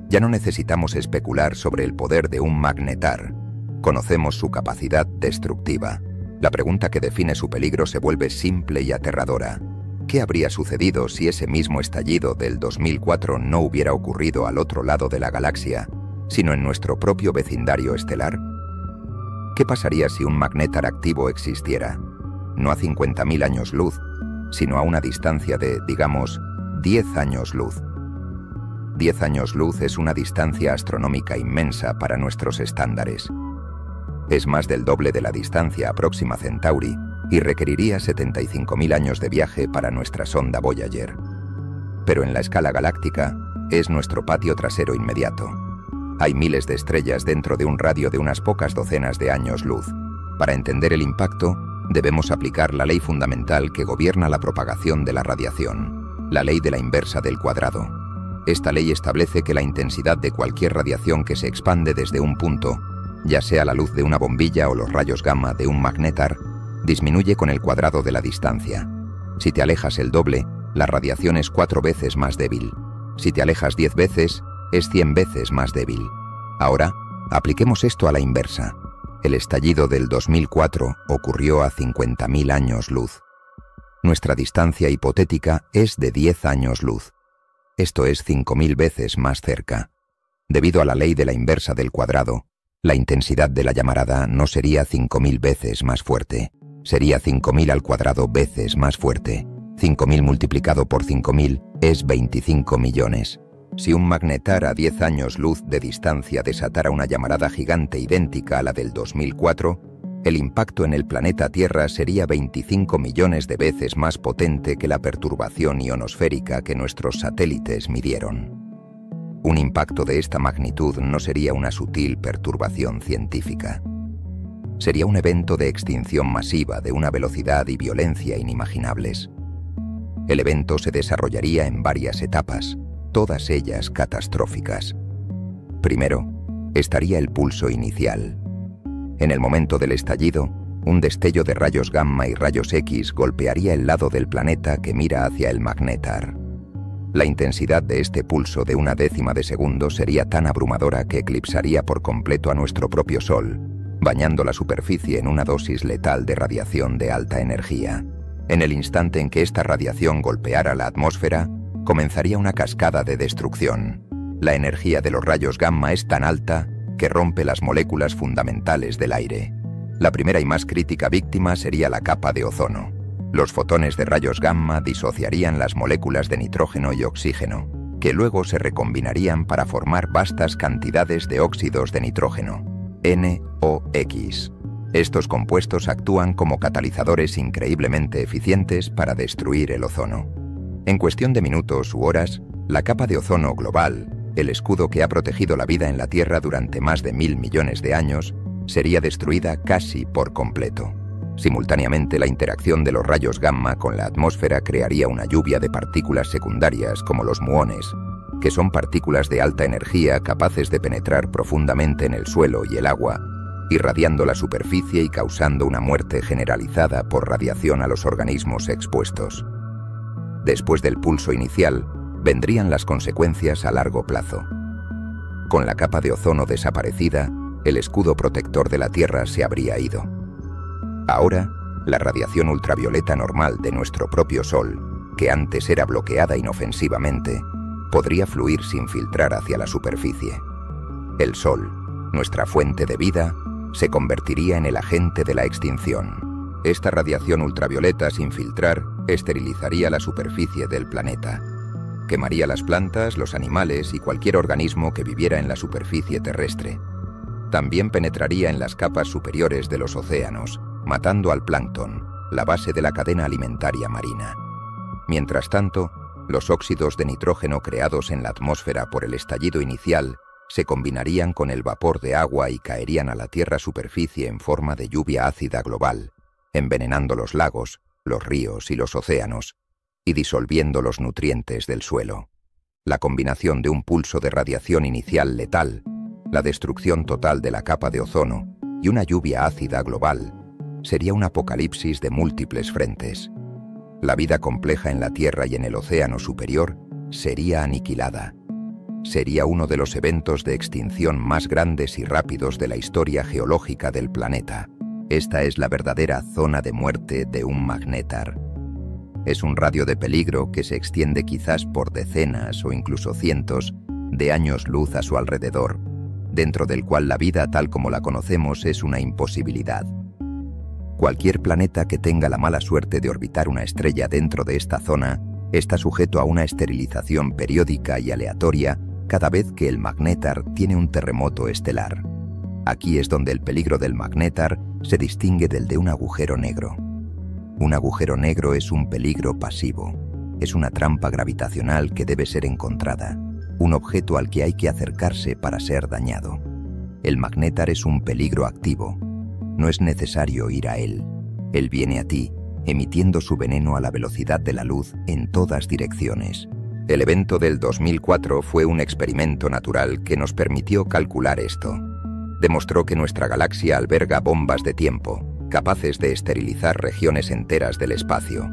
Speaker 1: Ya no necesitamos especular sobre el poder de un magnetar. Conocemos su capacidad destructiva. La pregunta que define su peligro se vuelve simple y aterradora. ¿Qué habría sucedido si ese mismo estallido del 2004 no hubiera ocurrido al otro lado de la galaxia, sino en nuestro propio vecindario estelar? ¿Qué pasaría si un magnetar activo existiera, no a 50.000 años luz, sino a una distancia de, digamos, 10 años luz? 10 años luz es una distancia astronómica inmensa para nuestros estándares. Es más del doble de la distancia a Próxima Centauri y requeriría 75.000 años de viaje para nuestra sonda Voyager. Pero en la escala galáctica es nuestro patio trasero inmediato. Hay miles de estrellas dentro de un radio de unas pocas docenas de años luz. Para entender el impacto, debemos aplicar la ley fundamental que gobierna la propagación de la radiación, la ley de la inversa del cuadrado. Esta ley establece que la intensidad de cualquier radiación que se expande desde un punto, ya sea la luz de una bombilla o los rayos gamma de un magnetar, disminuye con el cuadrado de la distancia. Si te alejas el doble, la radiación es 4 veces más débil. Si te alejas 10 veces, es 100 veces más débil. Ahora, apliquemos esto a la inversa. El estallido del 2004 ocurrió a 50.000 años luz. Nuestra distancia hipotética es de 10 años luz. Esto es 5.000 veces más cerca. Debido a la ley de la inversa del cuadrado, la intensidad de la llamarada no sería 5.000 veces más fuerte, sería 5.000 al cuadrado veces más fuerte. 5.000 multiplicado por 5.000 es 25 millones. Si un magnetar a 10 años luz de distancia desatara una llamarada gigante idéntica a la del 2004, el impacto en el planeta Tierra sería 25 millones de veces más potente que la perturbación ionosférica que nuestros satélites midieron. Un impacto de esta magnitud no sería una sutil perturbación científica. Sería un evento de extinción masiva de una velocidad y violencia inimaginables. El evento se desarrollaría en varias etapas, todas ellas catastróficas. Primero, estaría el pulso inicial. En el momento del estallido, un destello de rayos gamma y rayos X golpearía el lado del planeta que mira hacia el magnetar. La intensidad de este pulso de una décima de segundo sería tan abrumadora que eclipsaría por completo a nuestro propio Sol, bañando la superficie en una dosis letal de radiación de alta energía. En el instante en que esta radiación golpeara la atmósfera, comenzaría una cascada de destrucción. La energía de los rayos gamma es tan alta que rompe las moléculas fundamentales del aire. La primera y más crítica víctima sería la capa de ozono. Los fotones de rayos gamma disociarían las moléculas de nitrógeno y oxígeno, que luego se recombinarían para formar vastas cantidades de óxidos de nitrógeno, NOx. Estos compuestos actúan como catalizadores increíblemente eficientes para destruir el ozono. En cuestión de minutos u horas, la capa de ozono global, el escudo que ha protegido la vida en la Tierra durante más de 1000 millones de años, sería destruida casi por completo. Simultáneamente, la interacción de los rayos gamma con la atmósfera crearía una lluvia de partículas secundarias como los muones, que son partículas de alta energía capaces de penetrar profundamente en el suelo y el agua, irradiando la superficie y causando una muerte generalizada por radiación a los organismos expuestos. Después del pulso inicial, vendrían las consecuencias a largo plazo. Con la capa de ozono desaparecida, el escudo protector de la Tierra se habría ido. Ahora, la radiación ultravioleta normal de nuestro propio Sol, que antes era bloqueada inofensivamente, podría fluir sin filtrar hacia la superficie. El Sol, nuestra fuente de vida, se convertiría en el agente de la extinción. Esta radiación ultravioleta sin filtrar esterilizaría la superficie del planeta. Quemaría las plantas, los animales y cualquier organismo que viviera en la superficie terrestre. También penetraría en las capas superiores de los océanos, matando al plancton, la base de la cadena alimentaria marina. Mientras tanto, los óxidos de nitrógeno creados en la atmósfera por el estallido inicial se combinarían con el vapor de agua y caerían a la Tierra-superficie en forma de lluvia ácida global, envenenando los lagos, los ríos y los océanos, y disolviendo los nutrientes del suelo. La combinación de un pulso de radiación inicial letal, la destrucción total de la capa de ozono y una lluvia ácida global sería un apocalipsis de múltiples frentes. La vida compleja en la Tierra y en el océano superior sería aniquilada. Sería uno de los eventos de extinción más grandes y rápidos de la historia geológica del planeta. Esta es la verdadera zona de muerte de un magnetar. Es un radio de peligro que se extiende quizás por decenas o incluso cientos de años luz a su alrededor, dentro del cual la vida tal como la conocemos es una imposibilidad. Cualquier planeta que tenga la mala suerte de orbitar una estrella dentro de esta zona está sujeto a una esterilización periódica y aleatoria cada vez que el magnetar tiene un terremoto estelar. Aquí es donde el peligro del magnetar se distingue del de un agujero negro. Un agujero negro es un peligro pasivo. Es una trampa gravitacional que debe ser encontrada, un objeto al que hay que acercarse para ser dañado. El magnetar es un peligro activo. No es necesario ir a él. Él viene a ti, emitiendo su veneno a la velocidad de la luz en todas direcciones. El evento del 2004 fue un experimento natural que nos permitió calcular esto. Demostró que nuestra galaxia alberga bombas de tiempo, capaces de esterilizar regiones enteras del espacio.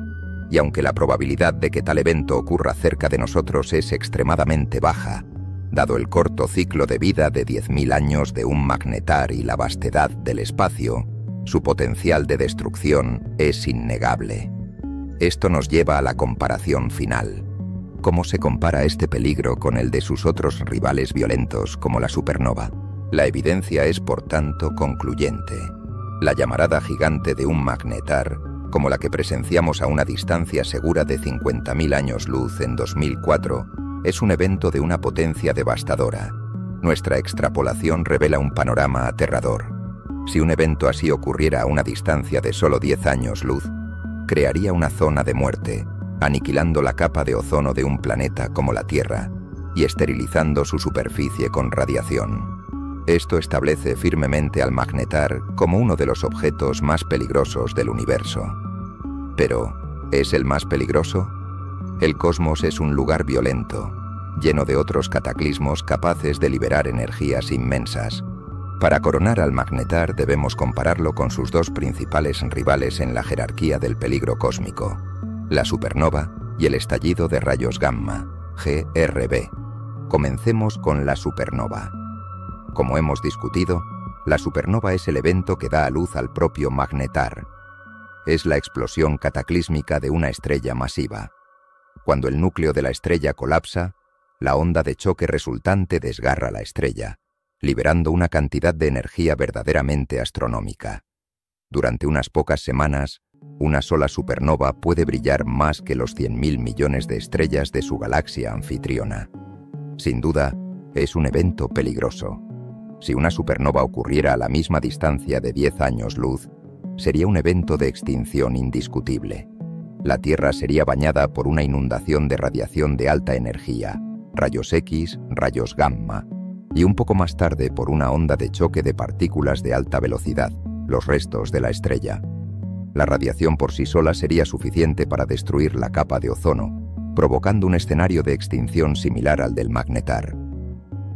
Speaker 1: Y aunque la probabilidad de que tal evento ocurra cerca de nosotros es extremadamente baja, dado el corto ciclo de vida de 10.000 años de un magnetar y la vastedad del espacio, su potencial de destrucción es innegable. Esto nos lleva a la comparación final. ¿Cómo se compara este peligro con el de sus otros rivales violentos como la supernova? La evidencia es, por tanto, concluyente. La llamarada gigante de un magnetar, como la que presenciamos a una distancia segura de 50.000 años luz en 2004, es un evento de una potencia devastadora. Nuestra extrapolación revela un panorama aterrador. Si un evento así ocurriera a una distancia de solo 10 años luz, crearía una zona de muerte, aniquilando la capa de ozono de un planeta como la Tierra y esterilizando su superficie con radiación. Esto establece firmemente al magnetar como uno de los objetos más peligrosos del universo. Pero, ¿es el más peligroso? El cosmos es un lugar violento, lleno de otros cataclismos capaces de liberar energías inmensas. Para coronar al magnetar debemos compararlo con sus dos principales rivales en la jerarquía del peligro cósmico, la supernova y el estallido de rayos gamma, GRB. Comencemos con la supernova. Como hemos discutido, la supernova es el evento que da a luz al propio magnetar. Es la explosión cataclísmica de una estrella masiva. Cuando el núcleo de la estrella colapsa, la onda de choque resultante desgarra la estrella, liberando una cantidad de energía verdaderamente astronómica. Durante unas pocas semanas, una sola supernova puede brillar más que los 100.000 millones de estrellas de su galaxia anfitriona. Sin duda, es un evento peligroso. Si una supernova ocurriera a la misma distancia de 10 años luz, sería un evento de extinción indiscutible. La Tierra sería bañada por una inundación de radiación de alta energía, rayos X, rayos gamma, y un poco más tarde por una onda de choque de partículas de alta velocidad, los restos de la estrella. La radiación por sí sola sería suficiente para destruir la capa de ozono, provocando un escenario de extinción similar al del magnetar.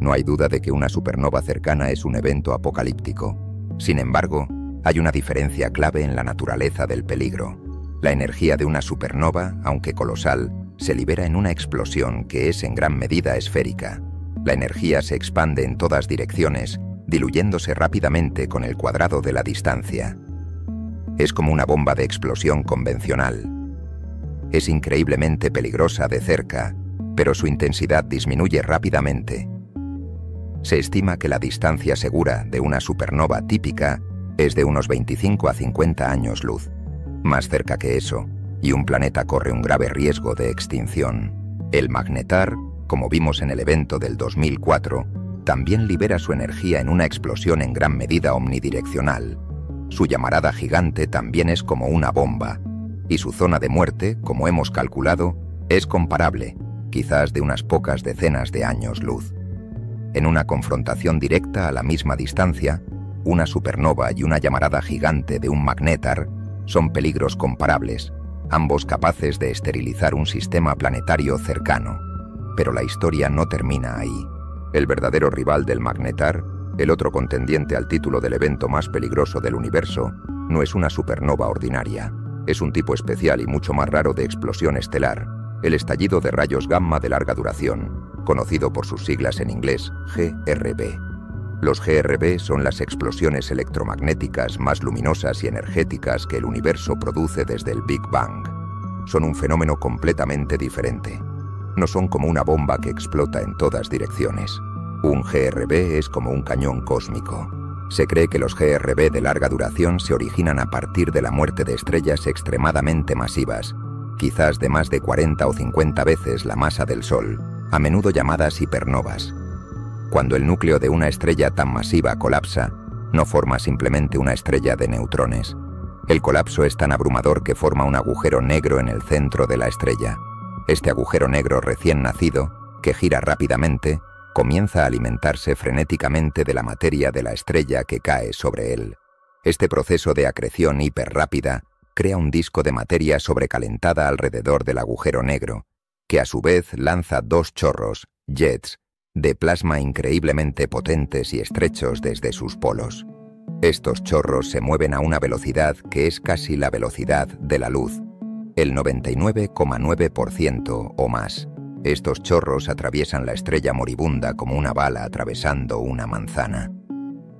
Speaker 1: No hay duda de que una supernova cercana es un evento apocalíptico. Sin embargo, hay una diferencia clave en la naturaleza del peligro. La energía de una supernova, aunque colosal, se libera en una explosión que es en gran medida esférica. La energía se expande en todas direcciones, diluyéndose rápidamente con el cuadrado de la distancia. Es como una bomba de explosión convencional. Es increíblemente peligrosa de cerca, pero su intensidad disminuye rápidamente. Se estima que la distancia segura de una supernova típica es de unos 25 a 50 años luz. Más cerca que eso, y un planeta corre un grave riesgo de extinción. El magnetar, como vimos en el evento del 2004, también libera su energía en una explosión en gran medida omnidireccional. Su llamarada gigante también es como una bomba, y su zona de muerte, como hemos calculado, es comparable, quizás de unas pocas decenas de años luz. En una confrontación directa a la misma distancia, una supernova y una llamarada gigante de un magnetar son peligros comparables, ambos capaces de esterilizar un sistema planetario cercano. Pero la historia no termina ahí. El verdadero rival del magnetar, el otro contendiente al título del evento más peligroso del universo, no es una supernova ordinaria. Es un tipo especial y mucho más raro de explosión estelar, el estallido de rayos gamma de larga duración, conocido por sus siglas en inglés GRB. Los GRB son las explosiones electromagnéticas más luminosas y energéticas que el universo produce desde el Big Bang. Son un fenómeno completamente diferente. No son como una bomba que explota en todas direcciones. Un GRB es como un cañón cósmico. Se cree que los GRB de larga duración se originan a partir de la muerte de estrellas extremadamente masivas, quizás de más de 40 o 50 veces la masa del Sol, a menudo llamadas hipernovas. Cuando el núcleo de una estrella tan masiva colapsa, no forma simplemente una estrella de neutrones. El colapso es tan abrumador que forma un agujero negro en el centro de la estrella. Este agujero negro recién nacido, que gira rápidamente, comienza a alimentarse frenéticamente de la materia de la estrella que cae sobre él. Este proceso de acreción hiperrápida crea un disco de materia sobrecalentada alrededor del agujero negro, que a su vez lanza dos chorros, jets, de plasma increíblemente potentes y estrechos desde sus polos. Estos chorros se mueven a una velocidad que es casi la velocidad de la luz, el 99,9% o más. Estos chorros atraviesan la estrella moribunda como una bala atravesando una manzana.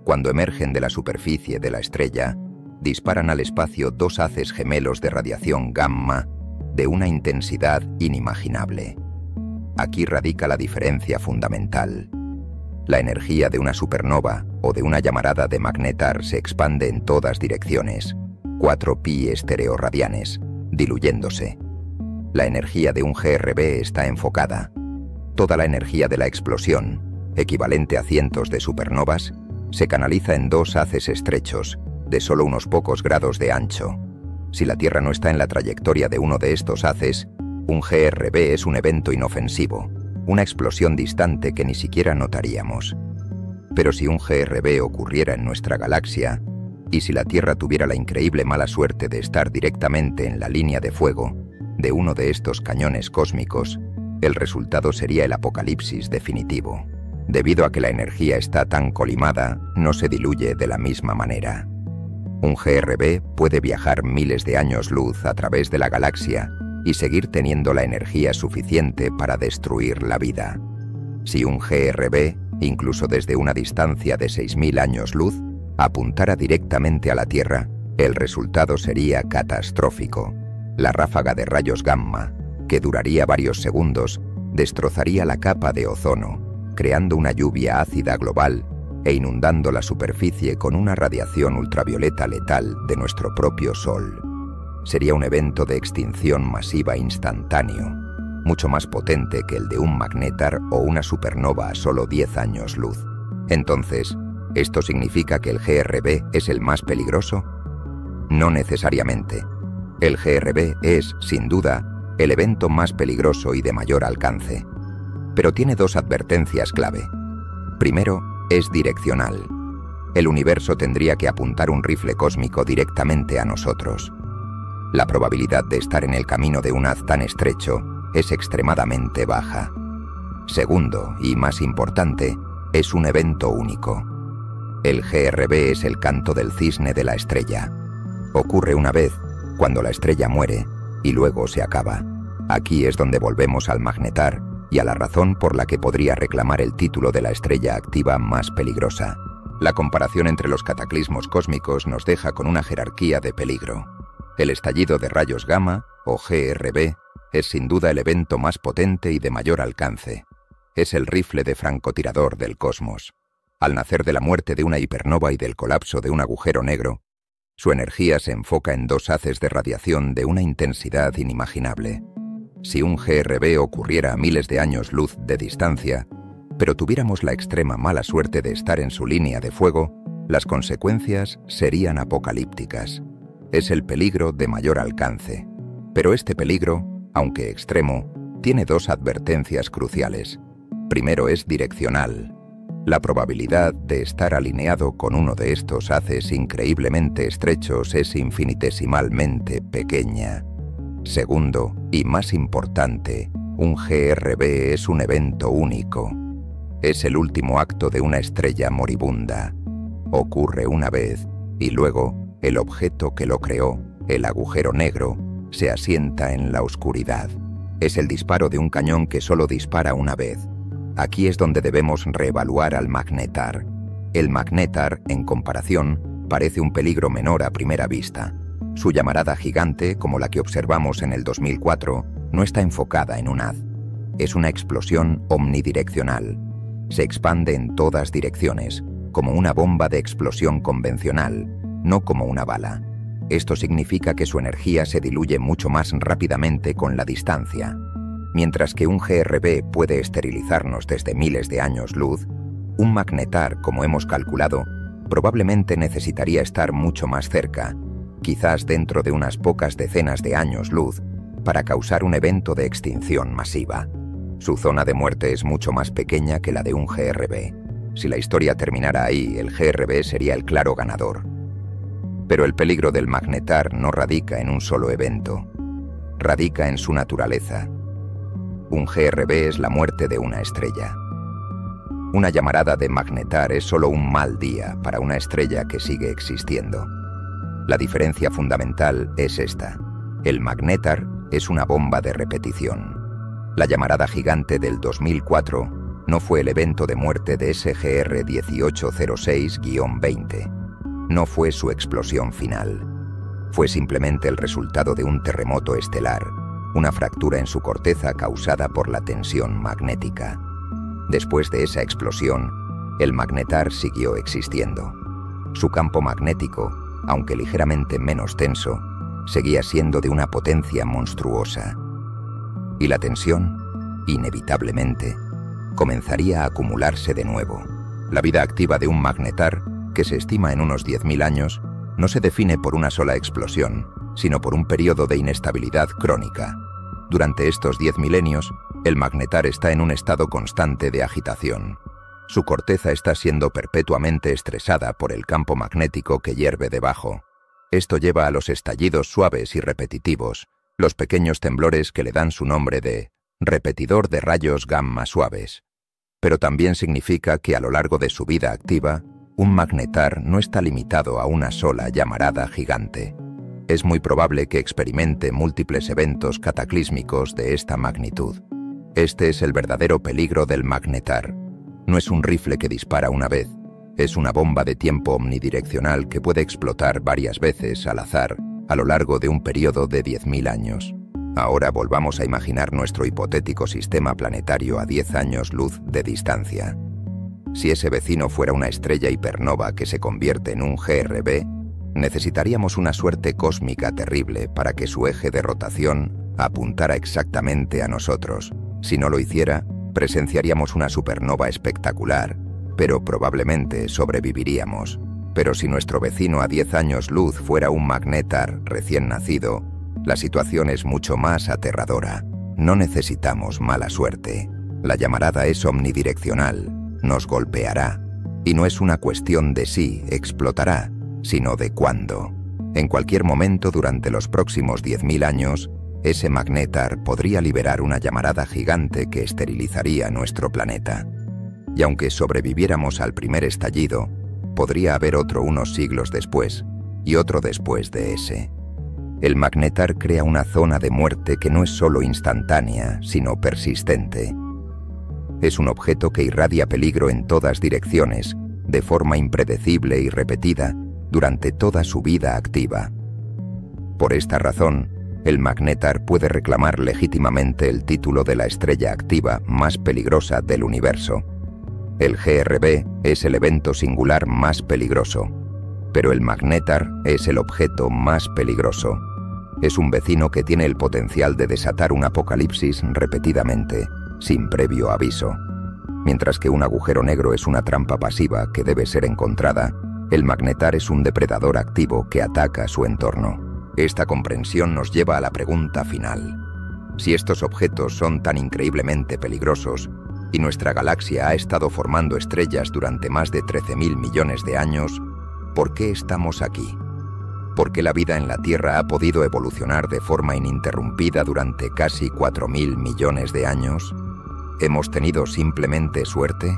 Speaker 1: Cuando emergen de la superficie de la estrella, disparan al espacio dos haces gemelos de radiación gamma de una intensidad inimaginable. Aquí radica la diferencia fundamental. La energía de una supernova o de una llamarada de magnetar se expande en todas direcciones, 4 pi estereoradianes, diluyéndose. La energía de un GRB está enfocada. Toda la energía de la explosión, equivalente a cientos de supernovas, se canaliza en dos haces estrechos, de solo unos pocos grados de ancho. Si la Tierra no está en la trayectoria de uno de estos haces, un GRB es un evento inofensivo, una explosión distante que ni siquiera notaríamos. Pero si un GRB ocurriera en nuestra galaxia, y si la Tierra tuviera la increíble mala suerte de estar directamente en la línea de fuego de uno de estos cañones cósmicos, el resultado sería el apocalipsis definitivo. Debido a que la energía está tan colimada, no se diluye de la misma manera. Un GRB puede viajar miles de años luz a través de la galaxia y seguir teniendo la energía suficiente para destruir la vida. Si un GRB, incluso desde una distancia de 6.000 años luz, apuntara directamente a la Tierra, el resultado sería catastrófico. La ráfaga de rayos gamma, que duraría varios segundos, destrozaría la capa de ozono, creando una lluvia ácida global e inundando la superficie con una radiación ultravioleta letal de nuestro propio Sol. Sería un evento de extinción masiva instantáneo, mucho más potente que el de un magnetar o una supernova a solo 10 años luz. Entonces, ¿Esto significa que el GRB es el más peligroso? No necesariamente. El GRB es, sin duda, el evento más peligroso y de mayor alcance. Pero tiene dos advertencias clave. Primero, es direccional. El universo tendría que apuntar un rifle cósmico directamente a nosotros. La probabilidad de estar en el camino de un haz tan estrecho es extremadamente baja. Segundo, y más importante, es un evento único. El GRB es el canto del cisne de la estrella. Ocurre una vez, cuando la estrella muere, y luego se acaba. Aquí es donde volvemos al magnetar y a la razón por la que podría reclamar el título de la estrella activa más peligrosa. La comparación entre los cataclismos cósmicos nos deja con una jerarquía de peligro. El estallido de rayos gamma, o GRB, es sin duda el evento más potente y de mayor alcance. Es el rifle de francotirador del cosmos. Al nacer de la muerte de una hipernova y del colapso de un agujero negro, su energía se enfoca en dos haces de radiación de una intensidad inimaginable. Si un GRB ocurriera a miles de años luz de distancia, pero tuviéramos la extrema mala suerte de estar en su línea de fuego, las consecuencias serían apocalípticas. Es el peligro de mayor alcance. Pero este peligro, aunque extremo, tiene dos advertencias cruciales. Primero, es direccional. La probabilidad de estar alineado con uno de estos haces increíblemente estrechos es infinitesimalmente pequeña. Segundo, y más importante, un GRB es un evento único. Es el último acto de una estrella moribunda. Ocurre una vez, y luego, el objeto que lo creó, el agujero negro, se asienta en la oscuridad. Es el disparo de un cañón que solo dispara una vez. Aquí es donde debemos reevaluar al magnetar. El magnetar, en comparación, parece un peligro menor a primera vista. Su llamarada gigante, como la que observamos en el 2004, no está enfocada en un haz. Es una explosión omnidireccional. Se expande en todas direcciones, como una bomba de explosión convencional, no como una bala. Esto significa que su energía se diluye mucho más rápidamente con la distancia. Mientras que un GRB puede esterilizarnos desde miles de años luz, un magnetar, como hemos calculado, probablemente necesitaría estar mucho más cerca, quizás dentro de unas pocas decenas de años luz, para causar un evento de extinción masiva. Su zona de muerte es mucho más pequeña que la de un GRB. Si la historia terminara ahí, el GRB sería el claro ganador. Pero el peligro del magnetar no radica en un solo evento. Radica en su naturaleza. Un GRB es la muerte de una estrella. Una llamarada de magnetar es solo un mal día para una estrella que sigue existiendo. La diferencia fundamental es esta. El magnetar es una bomba de repetición. La llamarada gigante del 2004 no fue el evento de muerte de SGR 1806-20. No fue su explosión final. Fue simplemente el resultado de un terremoto estelar, una fractura en su corteza causada por la tensión magnética. Después de esa explosión, el magnetar siguió existiendo. Su campo magnético, aunque ligeramente menos tenso, seguía siendo de una potencia monstruosa. Y la tensión, inevitablemente, comenzaría a acumularse de nuevo. La vida activa de un magnetar, que se estima en unos 10.000 años, no se define por una sola explosión, sino por un periodo de inestabilidad crónica. Durante estos 10 milenios, el magnetar está en un estado constante de agitación. Su corteza está siendo perpetuamente estresada por el campo magnético que hierve debajo. Esto lleva a los estallidos suaves y repetitivos, los pequeños temblores que le dan su nombre de repetidor de rayos gamma suaves. Pero también significa que a lo largo de su vida activa, un magnetar no está limitado a una sola llamarada gigante. Es muy probable que experimente múltiples eventos cataclísmicos de esta magnitud. Este es el verdadero peligro del magnetar. No es un rifle que dispara una vez, es una bomba de tiempo omnidireccional que puede explotar varias veces al azar a lo largo de un periodo de 10.000 años. Ahora volvamos a imaginar nuestro hipotético sistema planetario a 10 años luz de distancia. Si ese vecino fuera una estrella hipernova que se convierte en un GRB, necesitaríamos una suerte cósmica terrible para que su eje de rotación apuntara exactamente a nosotros. Si no lo hiciera, presenciaríamos una supernova espectacular, pero probablemente sobreviviríamos. Pero si nuestro vecino a 10 años luz fuera un magnetar recién nacido, la situación es mucho más aterradora. No necesitamos mala suerte. La llamarada es omnidireccional, nos golpeará. Y no es una cuestión de si explotará, sino de cuándo. En cualquier momento durante los próximos 10.000 años, ese magnetar podría liberar una llamarada gigante que esterilizaría nuestro planeta. Y aunque sobreviviéramos al primer estallido, podría haber otro unos siglos después, y otro después de ese. El magnetar crea una zona de muerte que no es solo instantánea, sino persistente. Es un objeto que irradia peligro en todas direcciones, de forma impredecible y repetida, durante toda su vida activa. Por esta razón, el magnetar puede reclamar legítimamente el título de la estrella activa más peligrosa del universo. El GRB es el evento singular más peligroso, pero el magnetar es el objeto más peligroso. Es un vecino que tiene el potencial de desatar un apocalipsis repetidamente, sin previo aviso. Mientras que un agujero negro es una trampa pasiva que debe ser encontrada, el magnetar es un depredador activo que ataca su entorno. Esta comprensión nos lleva a la pregunta final. Si estos objetos son tan increíblemente peligrosos, y nuestra galaxia ha estado formando estrellas durante más de 13.000 millones de años, ¿por qué estamos aquí? ¿Por qué la vida en la Tierra ha podido evolucionar de forma ininterrumpida durante casi 4.000 millones de años? ¿Hemos tenido simplemente suerte?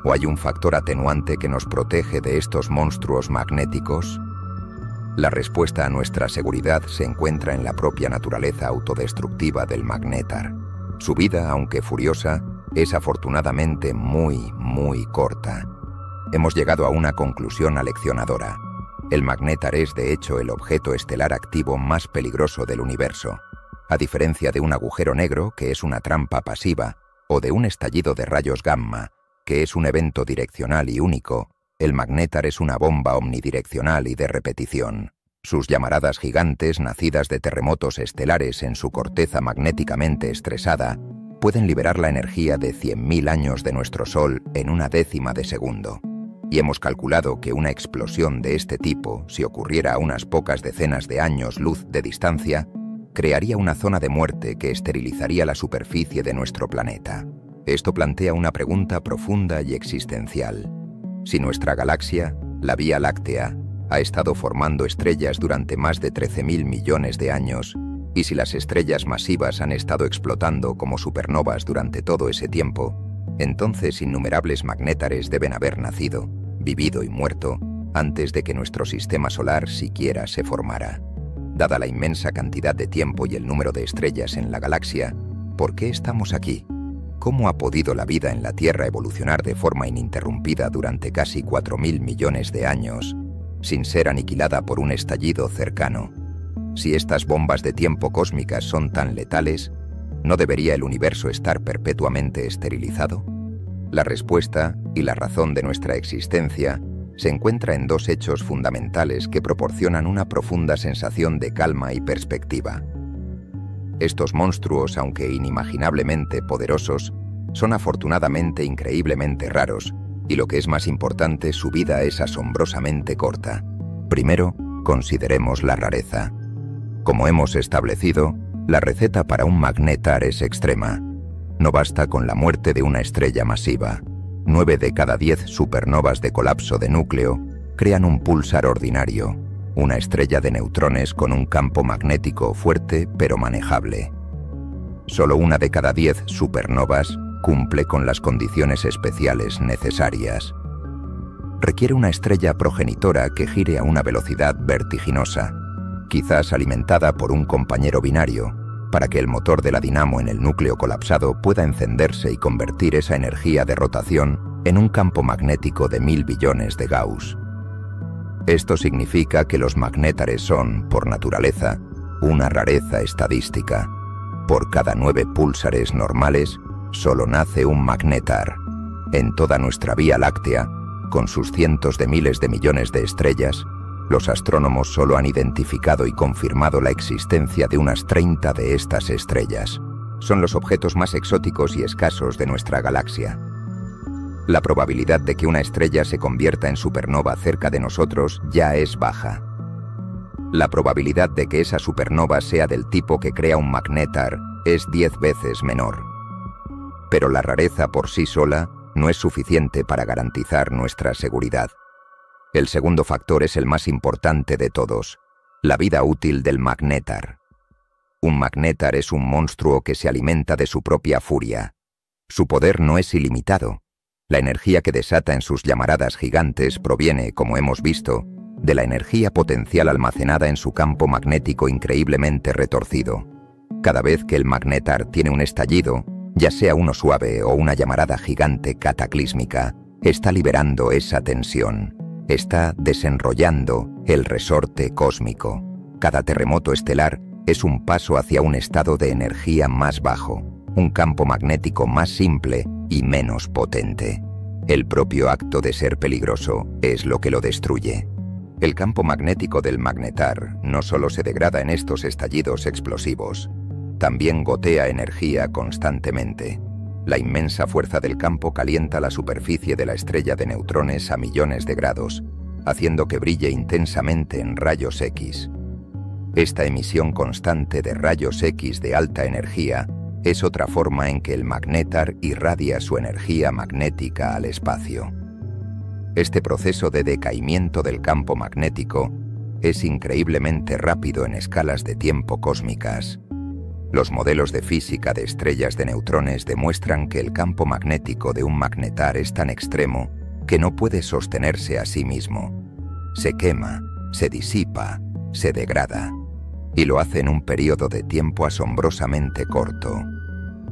Speaker 1: ¿O hay un factor atenuante que nos protege de estos monstruos magnéticos? La respuesta a nuestra seguridad se encuentra en la propia naturaleza autodestructiva del magnetar. Su vida, aunque furiosa, es afortunadamente muy corta. Hemos llegado a una conclusión aleccionadora. El magnetar es de hecho el objeto estelar activo más peligroso del universo. A diferencia de un agujero negro, que es una trampa pasiva, o de un estallido de rayos gamma, que es un evento direccional y único, el magnetar es una bomba omnidireccional y de repetición. Sus llamaradas gigantes, nacidas de terremotos estelares en su corteza magnéticamente estresada, pueden liberar la energía de 100.000 años de nuestro Sol en una décima de segundo. Y hemos calculado que una explosión de este tipo, si ocurriera a unas pocas decenas de años luz de distancia, crearía una zona de muerte que esterilizaría la superficie de nuestro planeta. Esto plantea una pregunta profunda y existencial. Si nuestra galaxia, la Vía Láctea, ha estado formando estrellas durante más de 13.000 millones de años, y si las estrellas masivas han estado explotando como supernovas durante todo ese tiempo, entonces innumerables magnétares deben haber nacido, vivido y muerto antes de que nuestro sistema solar siquiera se formara. Dada la inmensa cantidad de tiempo y el número de estrellas en la galaxia, ¿por qué estamos aquí? ¿Cómo ha podido la vida en la Tierra evolucionar de forma ininterrumpida durante casi 4.000 millones de años, sin ser aniquilada por un estallido cercano? Si estas bombas de tiempo cósmicas son tan letales, ¿no debería el universo estar perpetuamente esterilizado? La respuesta y la razón de nuestra existencia se encuentra en dos hechos fundamentales que proporcionan una profunda sensación de calma y perspectiva. Estos monstruos, aunque inimaginablemente poderosos, son afortunadamente increíblemente raros, y lo que es más importante, su vida es asombrosamente corta. Primero, consideremos la rareza. Como hemos establecido, la receta para un magnetar es extrema. No basta con la muerte de una estrella masiva. 9 de cada 10 supernovas de colapso de núcleo crean un púlsar ordinario, una estrella de neutrones con un campo magnético fuerte pero manejable. Solo 1 de cada 10 supernovas cumple con las condiciones especiales necesarias. Requiere una estrella progenitora que gire a una velocidad vertiginosa, quizás alimentada por un compañero binario, para que el motor de la dinamo en el núcleo colapsado pueda encenderse y convertir esa energía de rotación en un campo magnético de 1000 billones de Gauss. Esto significa que los magnétares son, por naturaleza, una rareza estadística. Por cada 9 púlsares normales, solo nace un magnetar. En toda nuestra Vía Láctea, con sus cientos de miles de millones de estrellas, los astrónomos solo han identificado y confirmado la existencia de unas 30 de estas estrellas. Son los objetos más exóticos y escasos de nuestra galaxia. La probabilidad de que una estrella se convierta en supernova cerca de nosotros ya es baja. La probabilidad de que esa supernova sea del tipo que crea un magnetar es 10 veces menor. Pero la rareza por sí sola no es suficiente para garantizar nuestra seguridad. El segundo factor es el más importante de todos: la vida útil del magnetar. Un magnetar es un monstruo que se alimenta de su propia furia. Su poder no es ilimitado. La energía que desata en sus llamaradas gigantes proviene, como hemos visto, de la energía potencial almacenada en su campo magnético increíblemente retorcido. Cada vez que el magnetar tiene un estallido, ya sea uno suave o una llamarada gigante cataclísmica, está liberando esa tensión. Está desenrollando el resorte cósmico. Cada terremoto estelar es un paso hacia un estado de energía más bajo, un campo magnético más simple y menos potente. El propio acto de ser peligroso es lo que lo destruye. El campo magnético del magnetar no solo se degrada en estos estallidos explosivos, también gotea energía constantemente. La inmensa fuerza del campo calienta la superficie de la estrella de neutrones a millones de grados, haciendo que brille intensamente en rayos X. Esta emisión constante de rayos X de alta energía es otra forma en que el magnetar irradia su energía magnética al espacio. Este proceso de decaimiento del campo magnético es increíblemente rápido en escalas de tiempo cósmicas. Los modelos de física de estrellas de neutrones demuestran que el campo magnético de un magnetar es tan extremo que no puede sostenerse a sí mismo. Se quema, se disipa, se degrada, y lo hace en un periodo de tiempo asombrosamente corto.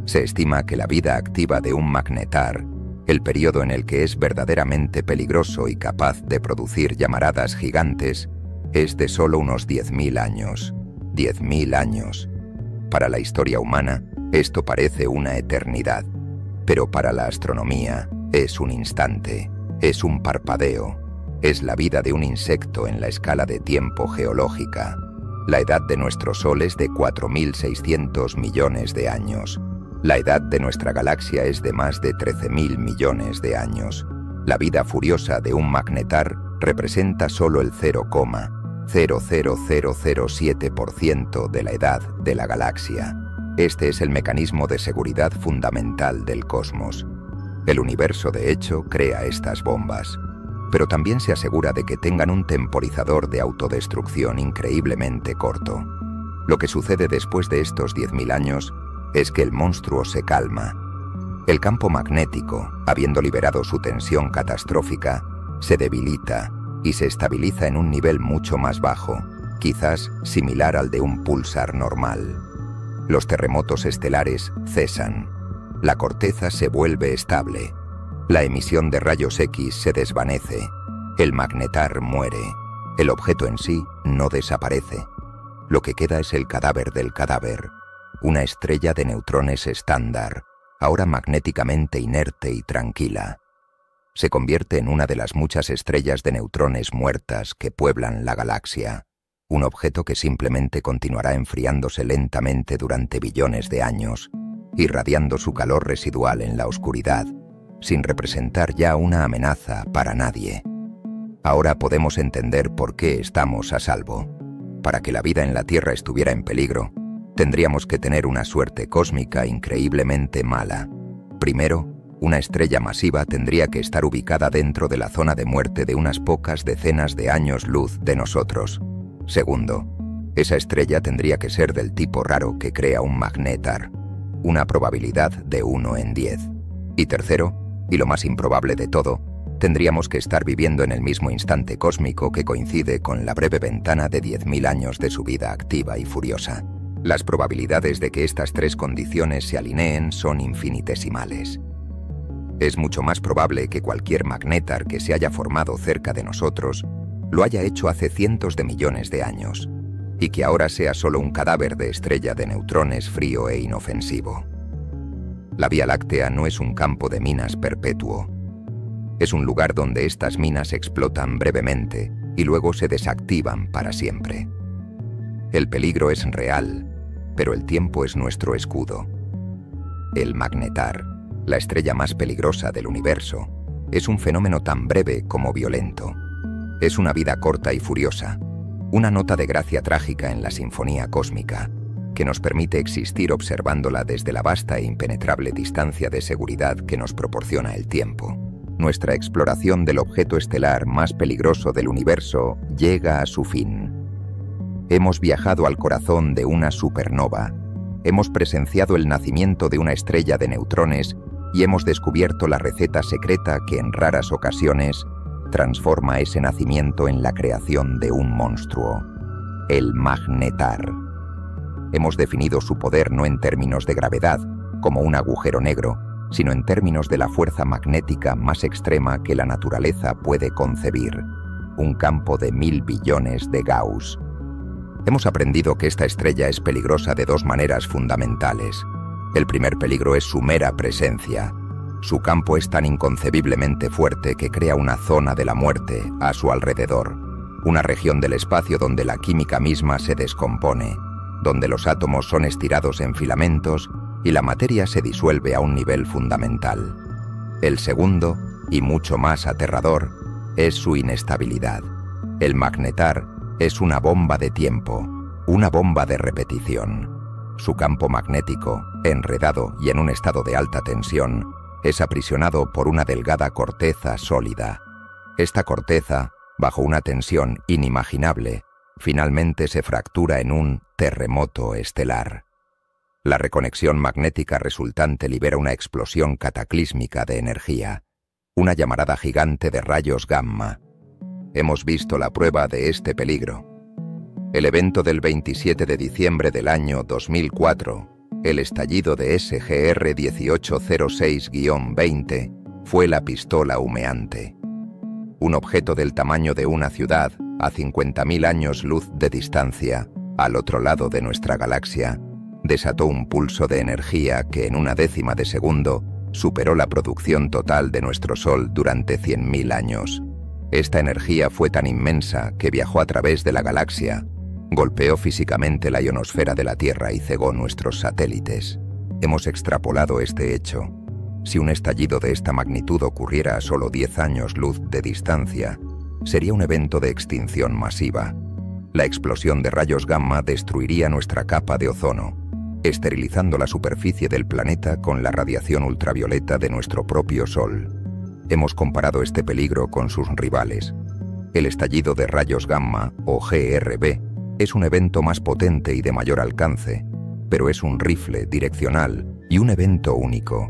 Speaker 1: Se estima que la vida activa de un magnetar, el periodo en el que es verdaderamente peligroso y capaz de producir llamaradas gigantes, es de solo unos 10.000 años. 10.000 años. Para la historia humana, esto parece una eternidad, pero para la astronomía es un instante, es un parpadeo, es la vida de un insecto en la escala de tiempo geológica. La edad de nuestro Sol es de 4.600 millones de años. La edad de nuestra galaxia es de más de 13.000 millones de años. La vida furiosa de un magnetar representa solo el 0,00007% de la edad de la galaxia. Este es el mecanismo de seguridad fundamental del cosmos. El universo, de hecho, crea estas bombas, pero también se asegura de que tengan un temporizador de autodestrucción increíblemente corto. Lo que sucede después de estos 10.000 años es que el monstruo se calma. El campo magnético, habiendo liberado su tensión catastrófica, se debilita y se estabiliza en un nivel mucho más bajo, quizás similar al de un púlsar normal. Los terremotos estelares cesan. La corteza se vuelve estable. La emisión de rayos X se desvanece. El magnetar muere. El objeto en sí no desaparece. Lo que queda es el cadáver del cadáver. Una estrella de neutrones estándar, ahora magnéticamente inerte y tranquila. Se convierte en una de las muchas estrellas de neutrones muertas que pueblan la galaxia. Un objeto que simplemente continuará enfriándose lentamente durante billones de años, irradiando su calor residual en la oscuridad, sin representar ya una amenaza para nadie. Ahora podemos entender por qué estamos a salvo. Para que la vida en la Tierra estuviera en peligro, tendríamos que tener una suerte cósmica increíblemente mala. Primero, una estrella masiva tendría que estar ubicada dentro de la zona de muerte de unas pocas decenas de años luz de nosotros. Segundo, esa estrella tendría que ser del tipo raro que crea un magnetar, una probabilidad de 1 en 10. Y tercero, y lo más improbable de todo, tendríamos que estar viviendo en el mismo instante cósmico que coincide con la breve ventana de 10.000 años de su vida activa y furiosa. Las probabilidades de que estas tres condiciones se alineen son infinitesimales. Es mucho más probable que cualquier magnetar que se haya formado cerca de nosotros lo haya hecho hace cientos de millones de años, y que ahora sea solo un cadáver de estrella de neutrones frío e inofensivo. La Vía Láctea no es un campo de minas perpetuo. Es un lugar donde estas minas explotan brevemente y luego se desactivan para siempre. El peligro es real, pero el tiempo es nuestro escudo. El magnetar, la estrella más peligrosa del universo, Es un fenómeno tan breve como violento. Es una vida corta y furiosa, una nota de gracia trágica en la sinfonía cósmica, que nos permite existir observándola desde la vasta e impenetrable distancia de seguridad que nos proporciona el tiempo. Nuestra exploración del objeto estelar más peligroso del universo llega a su fin. Hemos viajado al corazón de una supernova, hemos presenciado el nacimiento de una estrella de neutrones y hemos descubierto la receta secreta que en raras ocasiones transforma ese nacimiento en la creación de un monstruo, el magnetar. Hemos definido su poder no en términos de gravedad, como un agujero negro, sino en términos de la fuerza magnética más extrema que la naturaleza puede concebir, un campo de 1000 billones de Gauss. Hemos aprendido que esta estrella es peligrosa de dos maneras fundamentales. El primer peligro es su mera presencia. Su campo es tan inconcebiblemente fuerte que crea una zona de la muerte a su alrededor, una región del espacio donde la química misma se descompone, donde los átomos son estirados en filamentos y la materia se disuelve a un nivel fundamental. El segundo, y mucho más aterrador, es su inestabilidad. El magnetar es una bomba de tiempo, una bomba de repetición. Su campo magnético, enredado y en un estado de alta tensión, es aprisionado por una delgada corteza sólida. Esta corteza, bajo una tensión inimaginable, finalmente se fractura en un terremoto estelar. La reconexión magnética resultante libera una explosión cataclísmica de energía, una llamarada gigante de rayos gamma. Hemos visto la prueba de este peligro. El evento del 27 de diciembre del año 2004, el estallido de SGR 1806-20, fue la pistola humeante. Un objeto del tamaño de una ciudad, a 50.000 años luz de distancia, al otro lado de nuestra galaxia, desató un pulso de energía que en una décima de segundo superó la producción total de nuestro Sol durante 100.000 años. Esta energía fue tan inmensa que viajó a través de la galaxia, golpeó físicamente la ionosfera de la Tierra y cegó nuestros satélites. Hemos extrapolado este hecho. Si un estallido de esta magnitud ocurriera a solo 10 años luz de distancia, sería un evento de extinción masiva. La explosión de rayos gamma destruiría nuestra capa de ozono, esterilizando la superficie del planeta con la radiación ultravioleta de nuestro propio Sol. Hemos comparado este peligro con sus rivales. El estallido de rayos gamma, o GRB, es un evento más potente y de mayor alcance, pero es un rifle direccional y un evento único.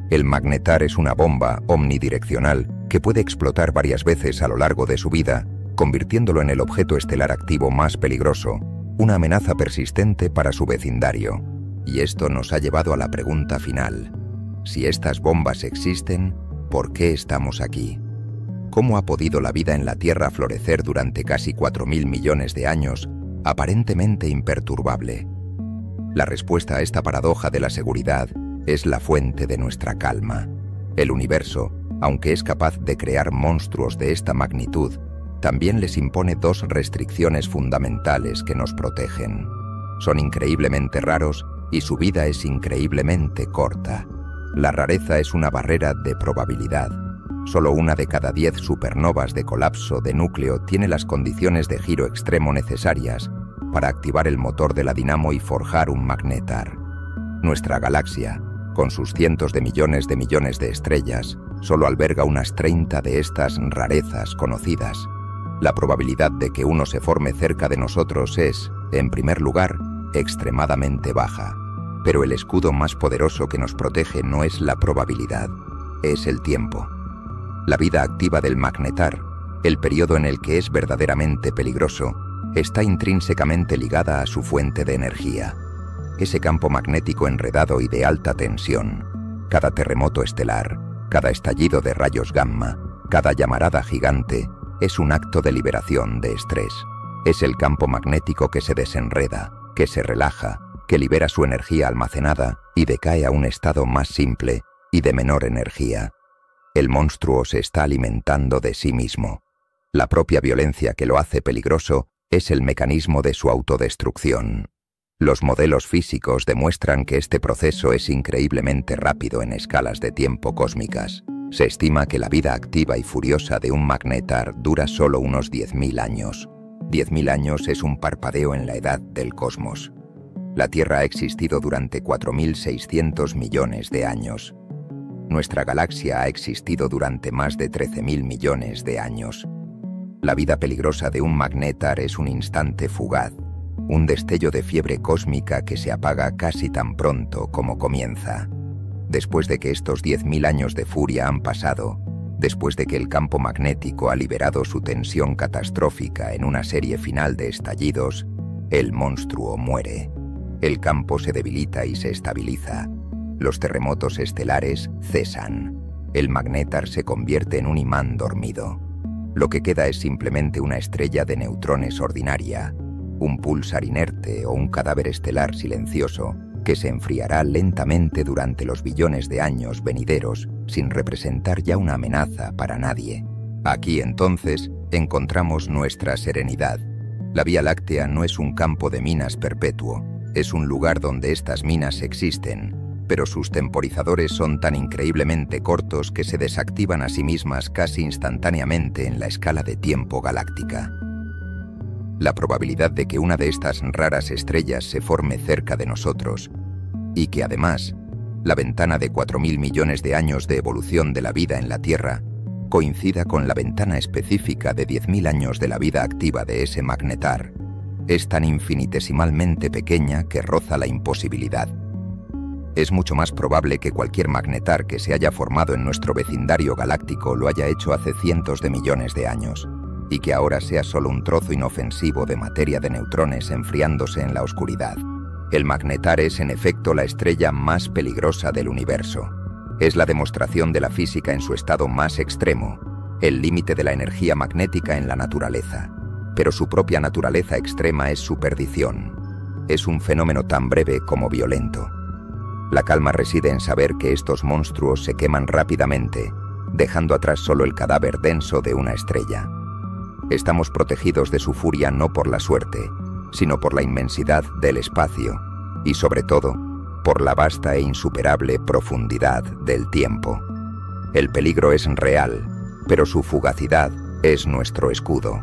Speaker 1: El magnetar es una bomba omnidireccional que puede explotar varias veces a lo largo de su vida, convirtiéndolo en el objeto estelar activo más peligroso, una amenaza persistente para su vecindario. Y esto nos ha llevado a la pregunta final. Si estas bombas existen, ¿por qué estamos aquí? ¿Cómo ha podido la vida en la Tierra florecer durante casi 4.000 millones de años, aparentemente imperturbable? La respuesta a esta paradoja de la seguridad es la fuente de nuestra calma. El universo, aunque es capaz de crear monstruos de esta magnitud, también les impone dos restricciones fundamentales que nos protegen. Son increíblemente raros y su vida es increíblemente corta. La rareza es una barrera de probabilidad. Solo una de cada 10 supernovas de colapso de núcleo tiene las condiciones de giro extremo necesarias para activar el motor de la dinamo y forjar un magnetar. Nuestra galaxia, con sus cientos de millones de estrellas, solo alberga unas 30 de estas rarezas conocidas. La probabilidad de que uno se forme cerca de nosotros es, en primer lugar, extremadamente baja. Pero el escudo más poderoso que nos protege no es la probabilidad, es el tiempo. La vida activa del magnetar, el periodo en el que es verdaderamente peligroso, está intrínsecamente ligada a su fuente de energía. Ese campo magnético enredado y de alta tensión, cada terremoto estelar, cada estallido de rayos gamma, cada llamarada gigante, es un acto de liberación de estrés. Es el campo magnético que se desenreda, que se relaja, que libera su energía almacenada y decae a un estado más simple y de menor energía. El monstruo se está alimentando de sí mismo. La propia violencia que lo hace peligroso es el mecanismo de su autodestrucción. Los modelos físicos demuestran que este proceso es increíblemente rápido en escalas de tiempo cósmicas. Se estima que la vida activa y furiosa de un magnetar dura solo unos 10.000 años. 10.000 años es un parpadeo en la edad del cosmos. La Tierra ha existido durante 4.600 millones de años. Nuestra galaxia ha existido durante más de 13.000 millones de años. La vida peligrosa de un magnetar es un instante fugaz, un destello de fiebre cósmica que se apaga casi tan pronto como comienza. Después de que estos 10.000 años de furia han pasado, después de que el campo magnético ha liberado su tensión catastrófica en una serie final de estallidos, el monstruo muere. El campo se debilita y se estabiliza. Los terremotos estelares cesan. El magnetar se convierte en un imán dormido. Lo que queda es simplemente una estrella de neutrones ordinaria, un púlsar inerte o un cadáver estelar silencioso que se enfriará lentamente durante los billones de años venideros sin representar ya una amenaza para nadie. Aquí entonces encontramos nuestra serenidad. La Vía Láctea no es un campo de minas perpetuo, es un lugar donde estas minas existen, pero sus temporizadores son tan increíblemente cortos que se desactivan a sí mismas casi instantáneamente en la escala de tiempo galáctica. La probabilidad de que una de estas raras estrellas se forme cerca de nosotros, y que además, la ventana de 4.000 millones de años de evolución de la vida en la Tierra, coincida con la ventana específica de 10.000 años de la vida activa de ese magnetar, es tan infinitesimalmente pequeña que roza la imposibilidad. Es mucho más probable que cualquier magnetar que se haya formado en nuestro vecindario galáctico lo haya hecho hace cientos de millones de años, y que ahora sea solo un trozo inofensivo de materia de neutrones enfriándose en la oscuridad. El magnetar es en efecto la estrella más peligrosa del universo. Es la demostración de la física en su estado más extremo, el límite de la energía magnética en la naturaleza. Pero su propia naturaleza extrema es su perdición. Es un fenómeno tan breve como violento. La calma reside en saber que estos monstruos se queman rápidamente, dejando atrás solo el cadáver denso de una estrella. Estamos protegidos de su furia no por la suerte, sino por la inmensidad del espacio y, sobre todo, por la vasta e insuperable profundidad del tiempo. El peligro es real, pero su fugacidad es nuestro escudo.